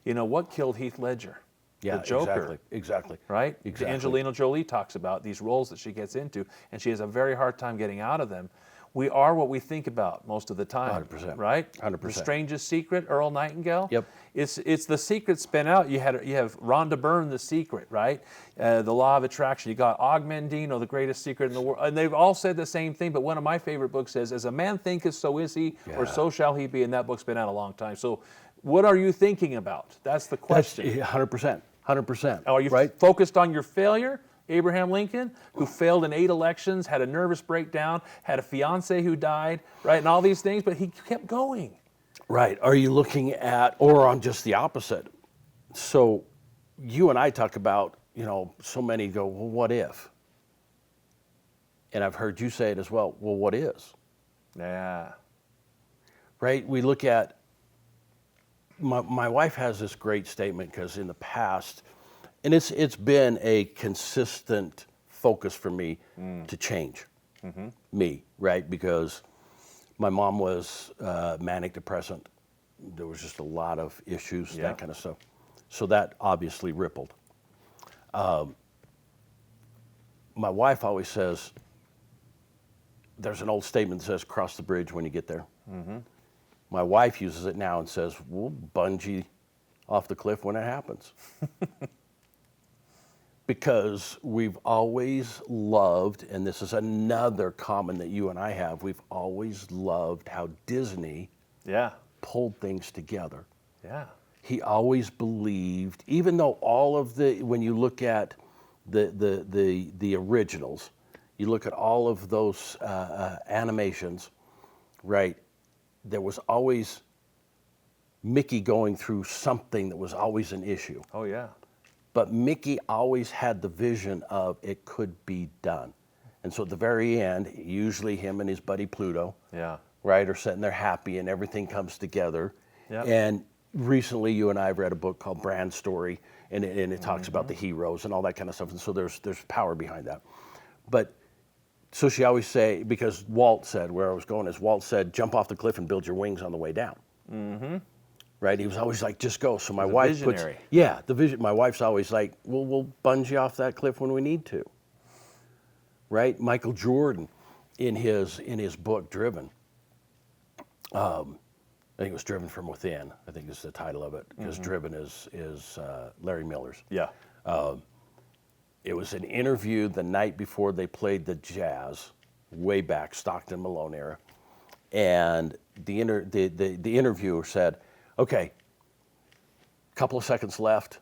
B: You know, what killed Heath Ledger?
A: Yeah,
B: The Joker.
A: Exactly.
B: Right?
A: Exactly.
B: Angelina Jolie talks about these roles that she gets into, and she has a very hard time getting out of them. We are what we think about most of the time.
A: 100%.
B: Right?
A: 100%.
B: The Strangest Secret, Earl Nightingale.
A: Yep.
B: It's the secret spin out. You have Rhonda Byrne, The Secret, right? The Law of Attraction. You got Og Mandino, The Greatest Secret in the World. And they've all said the same thing, but one of my favorite books says, as a man thinketh, so is he, or so shall he be. And that book's been out a long time. So what are you thinking about? That's the question.
A: 100%. 100%.
B: Are you focused on your failure? Abraham Lincoln, who failed in 8 elections, had a nervous breakdown, had a fiance who died, right, and all these things, but he kept going.
A: Right. Are you looking at, or on just the opposite? So you and I talk about, you know, so many go, well, what if? And I've heard you say it as well, well, what is?
B: Yeah.
A: Right? We look at, my wife has this great statement because in the past, and it's been a consistent focus for me to change me, right? Because my mom was manic depressant. There was just a lot of issues, that kind of stuff. So that obviously rippled. My wife always says, there's an old statement that says, cross the bridge when you get there. My wife uses it now and says, we'll bungee off the cliff when it happens. Because we've always loved, and this is another common that you and I have, we've always loved how Disney pulled things together.
B: Yeah.
A: He always believed, even though all of when you look at the originals, you look at all of those animations, right, there was always Mickey going through something that was always an issue.
B: Oh, yeah.
A: But Mickey always had the vision of it could be done. And so at the very end, usually him and his buddy Pluto, right, are sitting there happy and everything comes together.
B: Yep.
A: And recently you and I have read a book called Brand Story, and it talks about the heroes and all that kind of stuff. And so there's power behind that. But so she always say, because Walt said, where I was going is Walt said, jump off the cliff and build your wings on the way down. Right? He was always like, just go. So my wife puts, the vision. My wife's always like, well, we'll bungee off that cliff when we need to. Right? Michael Jordan, in his book Driven, I think it was Driven from Within. I think is the title of it, because Driven is Larry Miller's.
B: Yeah.
A: It was an interview the night before they played the Jazz, way back, Stockton Malone era. And the interviewer said, okay, couple of seconds left,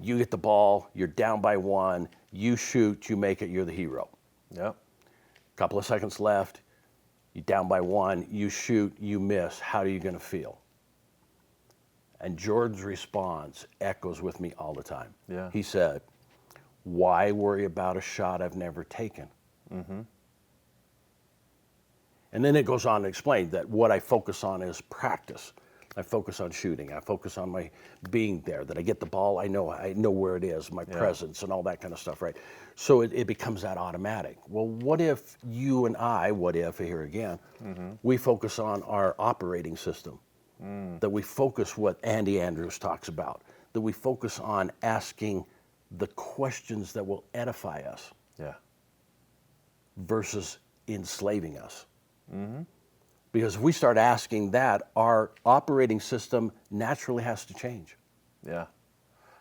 A: you get the ball, you're down by 1, you shoot, you make it, you're the hero.
B: Yep.
A: Couple of seconds left, you're down by 1, you shoot, you miss, how are you going to feel? And Jordan's response echoes with me all the time.
B: Yeah.
A: He said, why worry about a shot I've never taken?
B: Mm-hmm.
A: And then it goes on to explain that what I focus on is practice. I focus on shooting. I focus on my being there, that I get the ball, I know where it is, my presence and all that kind of stuff, right? So it becomes that automatic. Well, what if you and I, here again, we focus on our operating system, that we focus what Andy Andrews talks about, that we focus on asking the questions that will edify us versus enslaving us. Because if we start asking that, our operating system naturally has to change.
B: Yeah.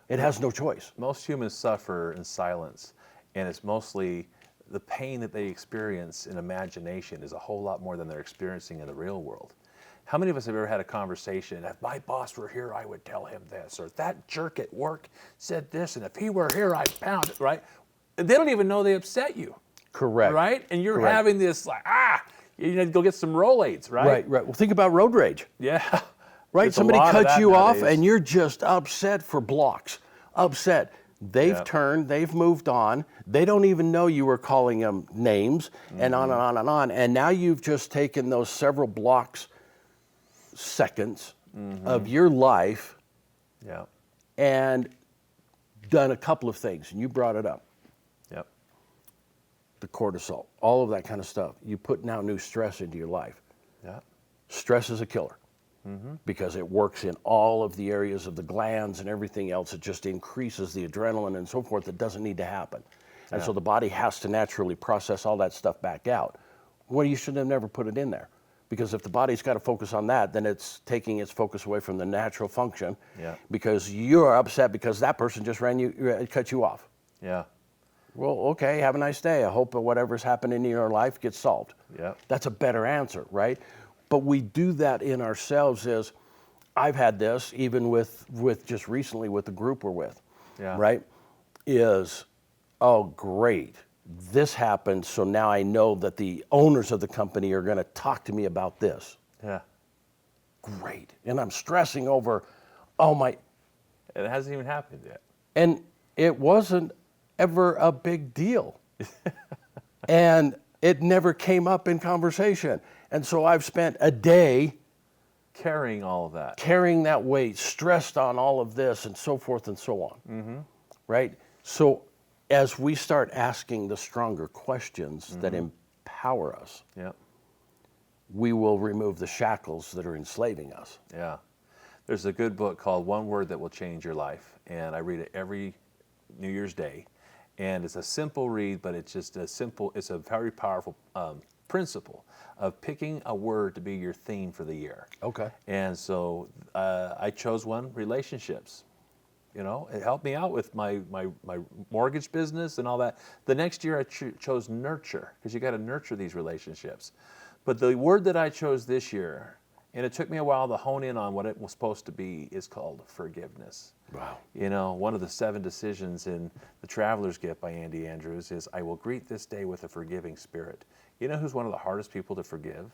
A: It has no choice.
B: Most humans suffer in silence, and it's mostly the pain that they experience in imagination is a whole lot more than they're experiencing in the real world. How many of us have ever had a conversation, if my boss were here, I would tell him this, or that jerk at work said this, and if he were here, I'd pound it, right? And they don't even know they upset you.
A: Correct.
B: Right? And you're
A: Correct.
B: having this like, you need to go get some Rolaids, right?
A: Right. Well, think about road rage.
B: Yeah.
A: Right?
B: There's a
A: Somebody
B: lot of
A: cuts
B: that
A: you off
B: nowadays.
A: and you're just upset for blocks. Upset. They've
B: Yep.
A: turned, they've moved on. They don't even know you were calling them names and on and on and on. And now you've just taken those several blocks, seconds of your life
B: Yeah.
A: and done a couple of things. And you brought it up.
B: Yep.
A: The cortisol, all of that kind of stuff. You put now new stress into your life.
B: Yeah.
A: Stress is a killer because it works in all of the areas of the glands and everything else. It just increases the adrenaline and so forth that doesn't need to happen. And
B: Yeah.
A: so the body has to naturally process all that stuff back out. Well, you should have never put it in there because if the body's got to focus on that, then it's taking its focus away from the natural function
B: Yeah.
A: because you are upset because that person just cut you off.
B: Yeah.
A: Well, okay, have a nice day. I hope that whatever's happening in your life gets solved.
B: Yeah.
A: That's a better answer, right? But we do that in ourselves as I've had this even with just recently with the group we're with,
B: Yeah.
A: right? Is, oh, great, this happened, so now I know that the owners of the company are going to talk to me about this.
B: Yeah.
A: Great. And I'm stressing over, oh my,
B: It hasn't even happened yet.
A: and it wasn't ever a big deal. And it never came up in conversation. And so I've spent a day
B: Carrying all of that.
A: carrying that weight, stressed on all of this and so forth and so on. Right? So as we start asking the stronger questions that empower us,
B: Yeah.
A: we will remove the shackles that are enslaving us.
B: Yeah. There's a good book called One Word That Will Change Your Life, and I read it every New Year's Day. And it's a simple read, but it's just it's a very powerful principle of picking a word to be your theme for the year.
A: Okay.
B: And so I chose one, relationships. You know, it helped me out with my mortgage business and all that. The next year I chose nurture, because you got to nurture these relationships. But the word that I chose this year, and it took me a while to hone in on what it was supposed to be, is called forgiveness.
A: Wow.
B: You know, one of the 7 decisions in The Traveler's Gift by Andy Andrews is, I will greet this day with a forgiving spirit. You know who's one of the hardest people to forgive?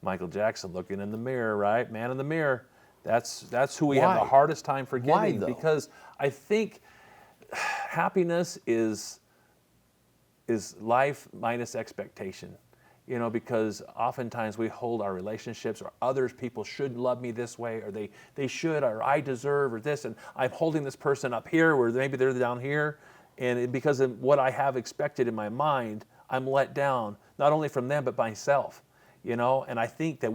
B: Michael Jackson, looking in the mirror, right? Man in the mirror. That's who we have the
A: Why?
B: hardest time forgiving.
A: Why, though?
B: Because I think happiness is life minus expectation. You know, because oftentimes we hold our relationships, or others, people should love me this way, or they should, or I deserve, or this, and I'm holding this person up here where maybe they're down here, and because of what I have expected in my mind, I'm let down, not only from them, but myself, you know. And I think that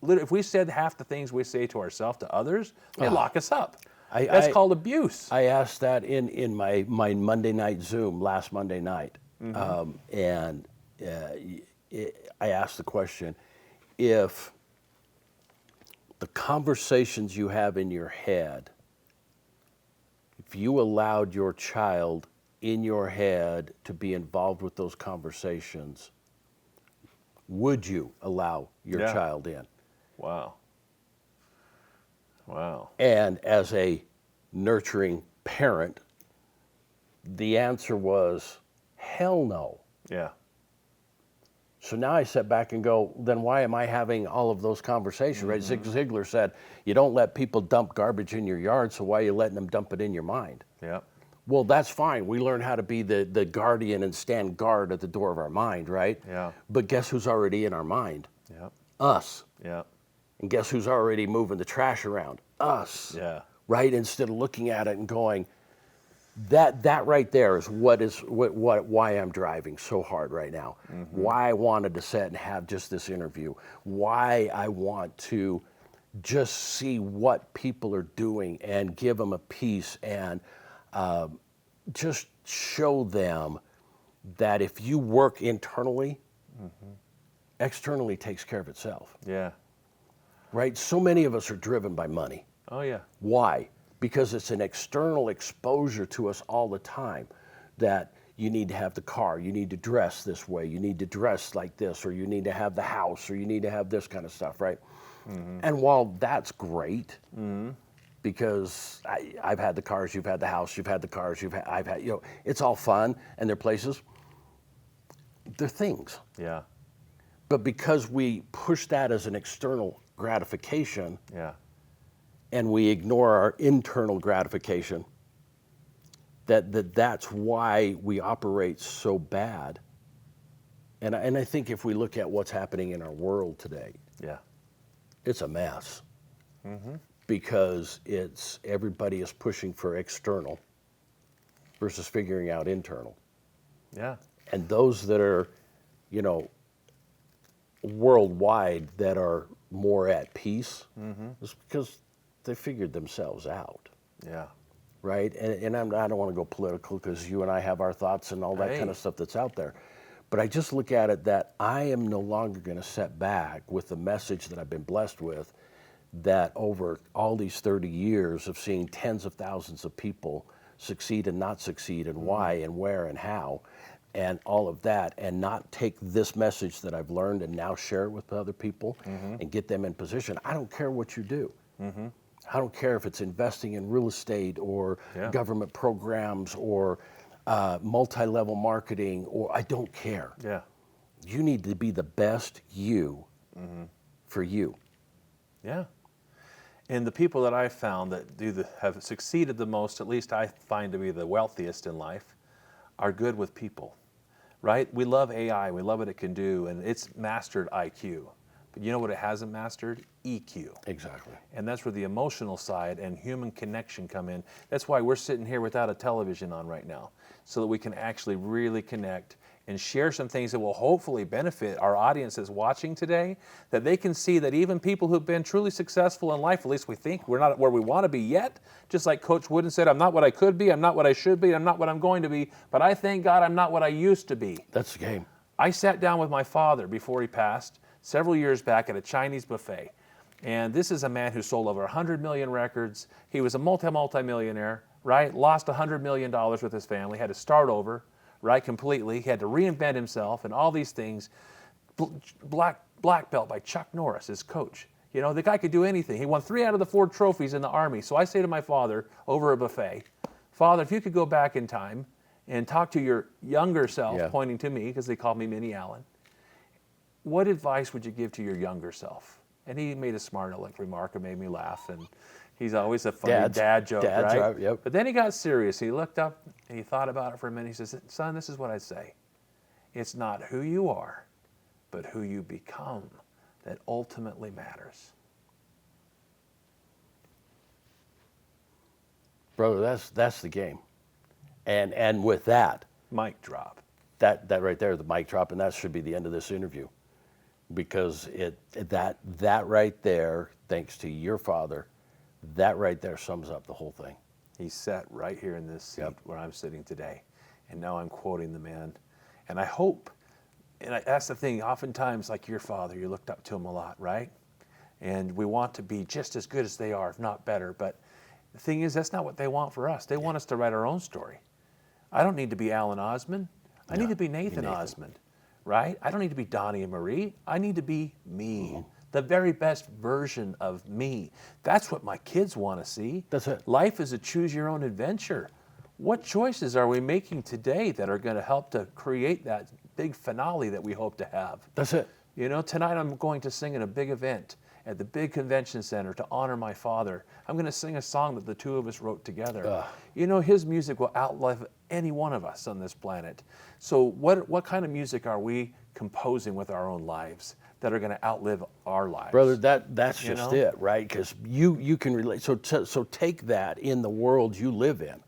B: if we said half the things we say to ourselves to others, they lock us up. That's called abuse.
A: I asked that in my Monday night Zoom last Monday night. I asked the question, if the conversations you have in your head if you allowed your child in your head to be involved with those conversations, would you allow your
B: Yeah.
A: child in?
B: Wow. Wow.
A: And as a nurturing parent, the answer was hell no.
B: Yeah.
A: So now I sit back and go, then why am I having all of those conversations, right? Zig Ziglar said, you don't let people dump garbage in your yard, so why are you letting them dump it in your mind?
B: Yeah.
A: Well, that's fine. We learn how to be the guardian and stand guard at the door of our mind, right?
B: Yeah.
A: But guess who's already in our mind?
B: Yeah.
A: Us.
B: Yeah.
A: And guess who's already moving the trash around? Us.
B: Yeah.
A: Right? Instead of looking at it and going, that right there is why I'm driving so hard right now. Why I wanted to sit and have just this interview. Why I want to just see what people are doing and give them a piece and just show them that if you work internally, externally takes care of itself.
B: Yeah.
A: Right? So many of us are driven by money.
B: Oh, yeah.
A: Why? Because it's an external exposure to us all the time that you need to have the car, you need to dress this way, you need to dress like this, or you need to have the house, or you need to have this kind of stuff, right? And while that's great, because I've had the cars, you've had the house, you've had the cars, I've had, it's all fun, and they're places, they're things.
B: Yeah.
A: But because we push that as an external gratification,
B: Yeah.
A: and we ignore our internal gratification, that's why we operate so bad. And I think if we look at what's happening in our world today,
B: Yeah.
A: it's a mess. Because everybody is pushing for external versus figuring out internal.
B: Yeah.
A: And those that are, worldwide that are more at peace, is because they figured themselves out,
B: Yeah.
A: right? And I don't want to go political because you and I have our thoughts and all that kind of stuff that's out there. But I just look at it that I am no longer going to set back with the message that I've been blessed with, that over all these 30 years of seeing tens of thousands of people succeed and not succeed, and why and where and how, and all of that, and not take this message that I've learned and now share it with other people and get them in position. I don't care what you do. I don't care if it's investing in real estate or
B: Yeah.
A: government programs or multi-level marketing, or I don't care.
B: Yeah.
A: You need to be the best you for you.
B: Yeah. And the people that I've found that have succeeded the most, at least I find to be the wealthiest in life, are good with people, right? We love AI, we love what it can do, and it's mastered IQ. But you know what it hasn't mastered? EQ.
A: Exactly.
B: And that's where the emotional side and human connection come in. That's why we're sitting here without a television on right now, so that we can actually really connect and share some things that will hopefully benefit our audience that's watching today, that they can see that even people who've been truly successful in life, at least we think, we're not where we want to be yet. Just like Coach Wooden said, I'm not what I could be, I'm not what I should be, I'm not what I'm going to be, but I thank God I'm not what I used to be.
A: That's the game.
B: I sat down with my father before he passed several years back at a Chinese buffet. And this is a man who sold over 100 million records. He was a multi-millionaire, right? Lost $100 million with his family, had to start over, right, completely. He had to reinvent himself and all these things. Black belt by Chuck Norris, his coach. You know, the guy could do anything. He won 3 out of the 4 trophies in the Army. So I say to my father over a buffet, Father, if you could go back in time and talk to your younger self, pointing to me, because they called me Minnie Allen, what advice would you give to your younger self? And he made a smart aleck remark and made me laugh. And he's always a funny dad joke, right?
A: Yep.
B: But then he got serious. He looked up and he thought about it for a minute. He says, son, this is what I'd say. It's not who you are, but who you become that ultimately matters.
A: Brother, that's the game. And with that,
B: Mic drop.
A: that right there, the mic drop, and that should be the end of this interview. Because that right there, thanks to your father, that right there sums up the whole thing.
B: He sat right here in this seat where I'm sitting today. And now I'm quoting the man. And I hope, that's the thing, oftentimes like your father, you looked up to him a lot, right? And we want to be just as good as they are, if not better. But The thing is, that's not what they want for us. They want us to write our own story. I don't need to be Alan Osmond. I need to be Nathan Osmond, right? I don't need to be Donnie and Marie. I need to be me, the very best version of me. That's what my kids want to see.
A: That's it.
B: Life is a choose your own adventure. What choices are we making today that are going to help to create that big finale that we hope to have?
A: That's it.
B: You know, tonight I'm going to sing at a big event at the big convention center to honor my father. I'm going to sing a song that the two of us wrote together. You know, his music will outlive any one of us on this planet. So what kind of music are we composing with our own lives that are going to outlive our lives?
A: Brother, that's
B: You
A: just
B: know?
A: it, right? Because you can relate. So take that in the world you live in,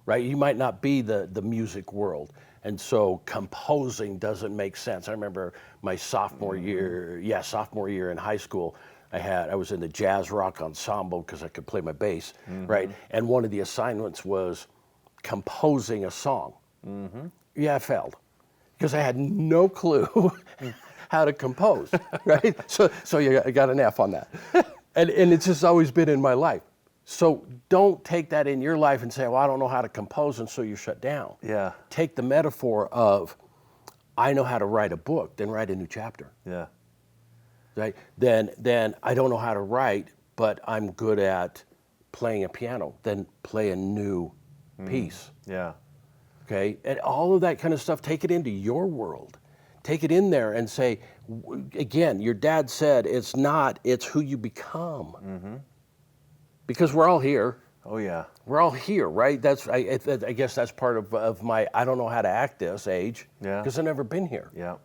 A: right? You might not be the music world, and so composing doesn't make sense. I remember my sophomore year in high school. I was in the jazz rock ensemble because I could play my bass, right? And one of the assignments was composing a song. Yeah, I failed because I had no clue how to compose, right? So you got an F on that. And it's just always been in my life. So don't take that in your life and say, well, I don't know how to compose, and so you shut down.
B: Yeah.
A: Take the metaphor of, I know how to write a book, then write a new chapter.
B: Yeah.
A: Right? Then I don't know how to write, but I'm good at playing a piano. Then play a new piece.
B: Yeah.
A: Okay? And all of that kind of stuff, take it into your world. Take it in there and say, again, your dad said it's who you become. Because we're all here.
B: Oh, yeah.
A: We're all here, right? I guess that's part of my I don't know how to act this age.
B: Yeah.
A: Because I've never been here.
B: Yeah.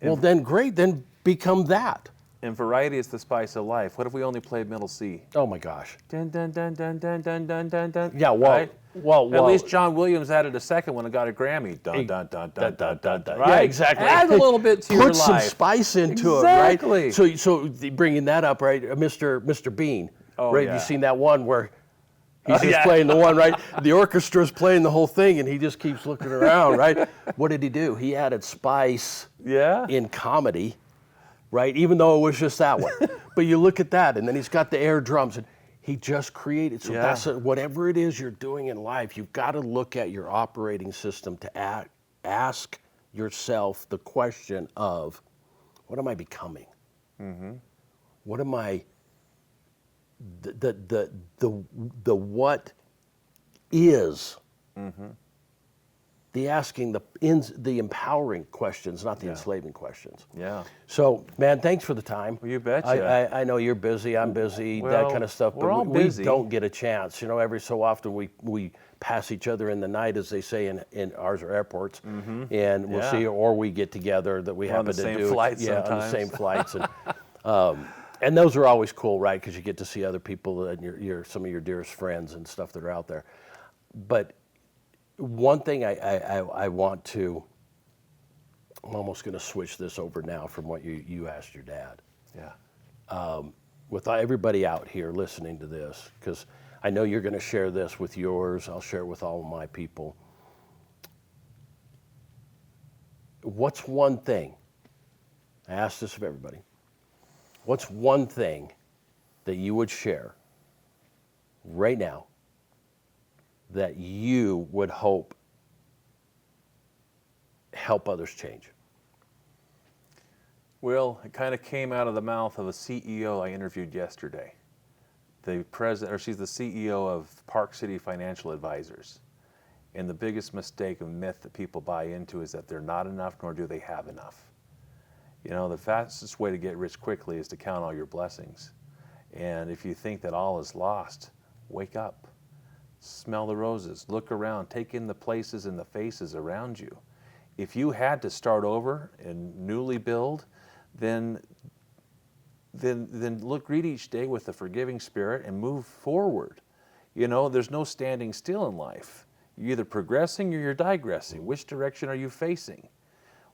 A: Well, then great. Then become that.
B: And variety is the spice of life. What if we only played middle C?
A: Oh my gosh.
B: Dun, dun, dun, dun, dun, dun, dun, dun, dun.
A: Yeah, well,
B: Right?
A: well,
B: At least John Williams added a second one and got a Grammy. Dun, dun, dun, dun, dun, dun, dun.
A: Yeah, exactly.
B: Add a little bit to your
A: Put some
B: life.
A: spice into
B: Exactly.
A: it, right? So bringing that up, right? Mr. Bean,
B: Oh,
A: right?
B: yeah.
A: You seen that one where he's just playing the one, right? The orchestra's playing the whole thing, and he just keeps looking around, right? What did he do? He added spice
B: Yeah.
A: in comedy, right? Even though it was just that one. But you look at that, and then he's got the air drums, and he just created. So
B: Yeah.
A: whatever it is you're doing in life, you've got to look at your operating system to ask yourself the question of, what am I becoming? What am I? The what is? The asking the empowering questions, not the enslaving questions.
B: Yeah.
A: So, man, thanks for the time.
B: Well, you betcha.
A: I know you're busy. I'm busy.
B: Well,
A: that kind of stuff.
B: we're
A: But
B: all
A: we
B: busy.
A: don't get a chance. You know, every so often we pass each other in the night, as they say in ours are airports, and we'll
B: Yeah.
A: see, or we get together that we
B: We're on
A: happen
B: the
A: to
B: same
A: do.
B: flights
A: yeah, on the
B: sometimes.
A: same flights, and those are always cool, right? Because you get to see other people and your some of your dearest friends and stuff that are out there. But one thing I want to, I'm almost going to switch this over now from what you asked your dad.
B: Yeah.
A: With everybody out here listening to this, because I know you're going to share this with yours, I'll share it with all of my people. What's one thing, I ask this of everybody, what's one thing that you would share right now that you would hope help others change?
B: Well, it kind of came out of the mouth of a CEO I interviewed yesterday. She's the CEO of Park City Financial Advisors. And the biggest mistake and myth that people buy into is that they're not enough, nor do they have enough. You know, the fastest way to get rich quickly is to count all your blessings. And if you think that all is lost, wake up. Smell the roses, look around, take in the places and the faces around you. If you had to start over and newly build, then greet each day with a forgiving spirit and move forward. You know, there's no standing still in life. You're either progressing or you're digressing. Which direction are you facing?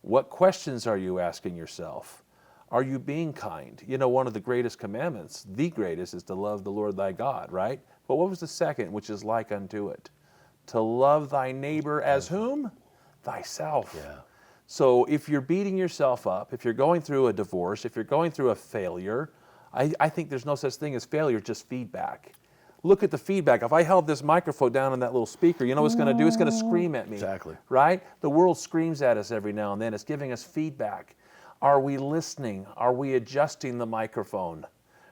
B: What questions are you asking yourself? Are you being kind? You know, one of the greatest commandments, the greatest, is to love the Lord thy God, right? But what was the second, which is like unto it? To love thy neighbor as whom? Thyself.
A: Yeah.
B: So if you're beating yourself up, if you're going through a divorce, if you're going through a failure, I think there's no such thing as failure, just feedback. look at the feedback. If I held this microphone down on that little speaker, you know what it's going to do? It's going to scream at me.
A: Exactly.
B: Right? The world screams at us every now and then. It's giving us feedback. Are we listening? Are we adjusting the microphone?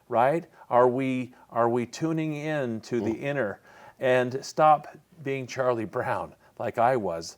B: Right? Are we tuning in to the inner? And stop being Charlie Brown like I was.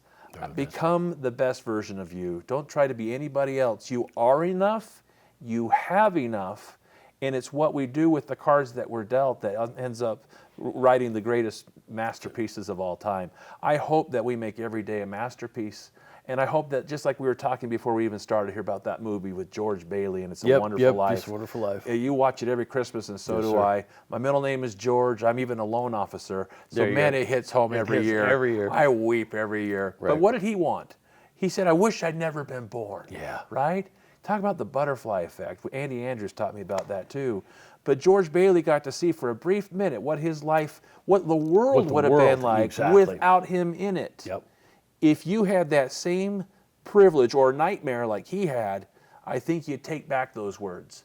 B: Become the best version of you. Don't try to be anybody else. You are enough. You have enough. And it's what we do with the cards that we're dealt that ends up writing the greatest masterpieces of all time. I hope that we make every day a masterpiece. And I hope that, just like we were talking before we even started here about that movie with George Bailey and It's a Wonderful Life.
A: It's a Wonderful Life.
B: You watch it every Christmas, and so do I. My middle name is George. I'm even a loan officer. So, man, it hits home every year.
A: Every year.
B: I weep every year.
A: Right.
B: But what did he want? He said, I wish I'd never been born.
A: Yeah.
B: Right? Talk about the butterfly effect. Andy Andrews taught me about that too. But George Bailey got to see for a brief minute what his life, what the world would have been like without him in it.
A: Yep.
B: If you had that same privilege or nightmare like he had, I think you'd take back those words.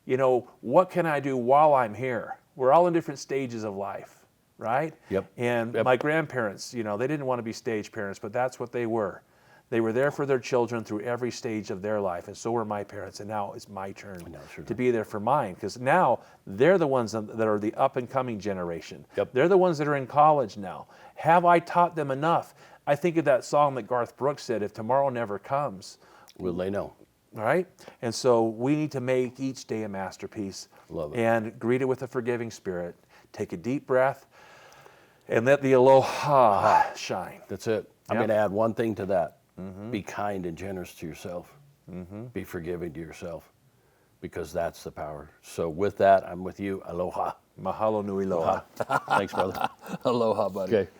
B: You know, what can I do while I'm here? We're all in different stages of life, right?
A: Yep.
B: And my grandparents, you know, they didn't want to be stage parents, but that's what they were. They were there for their children through every stage of their life, and so were my parents. And now it's my turn to be there for mine, because now they're the ones that are the up-and-coming generation.
A: Yep.
B: They're the ones that are in college now. Have I taught them enough? I think of that song that Garth Brooks said, if tomorrow never comes,
A: will they know?
B: All right? And so we need to make each day a masterpiece.
A: Love it.
B: And greet it with a forgiving spirit. Take a deep breath and let the aloha shine.
A: That's it. I'm
B: Yep.
A: going to add one thing to that. Be kind and generous to yourself. Be forgiving to yourself, because that's the power. So with that, I'm with you. Aloha.
B: Mahalo nui loa.
A: Thanks, brother.
B: Aloha, buddy.
A: Okay.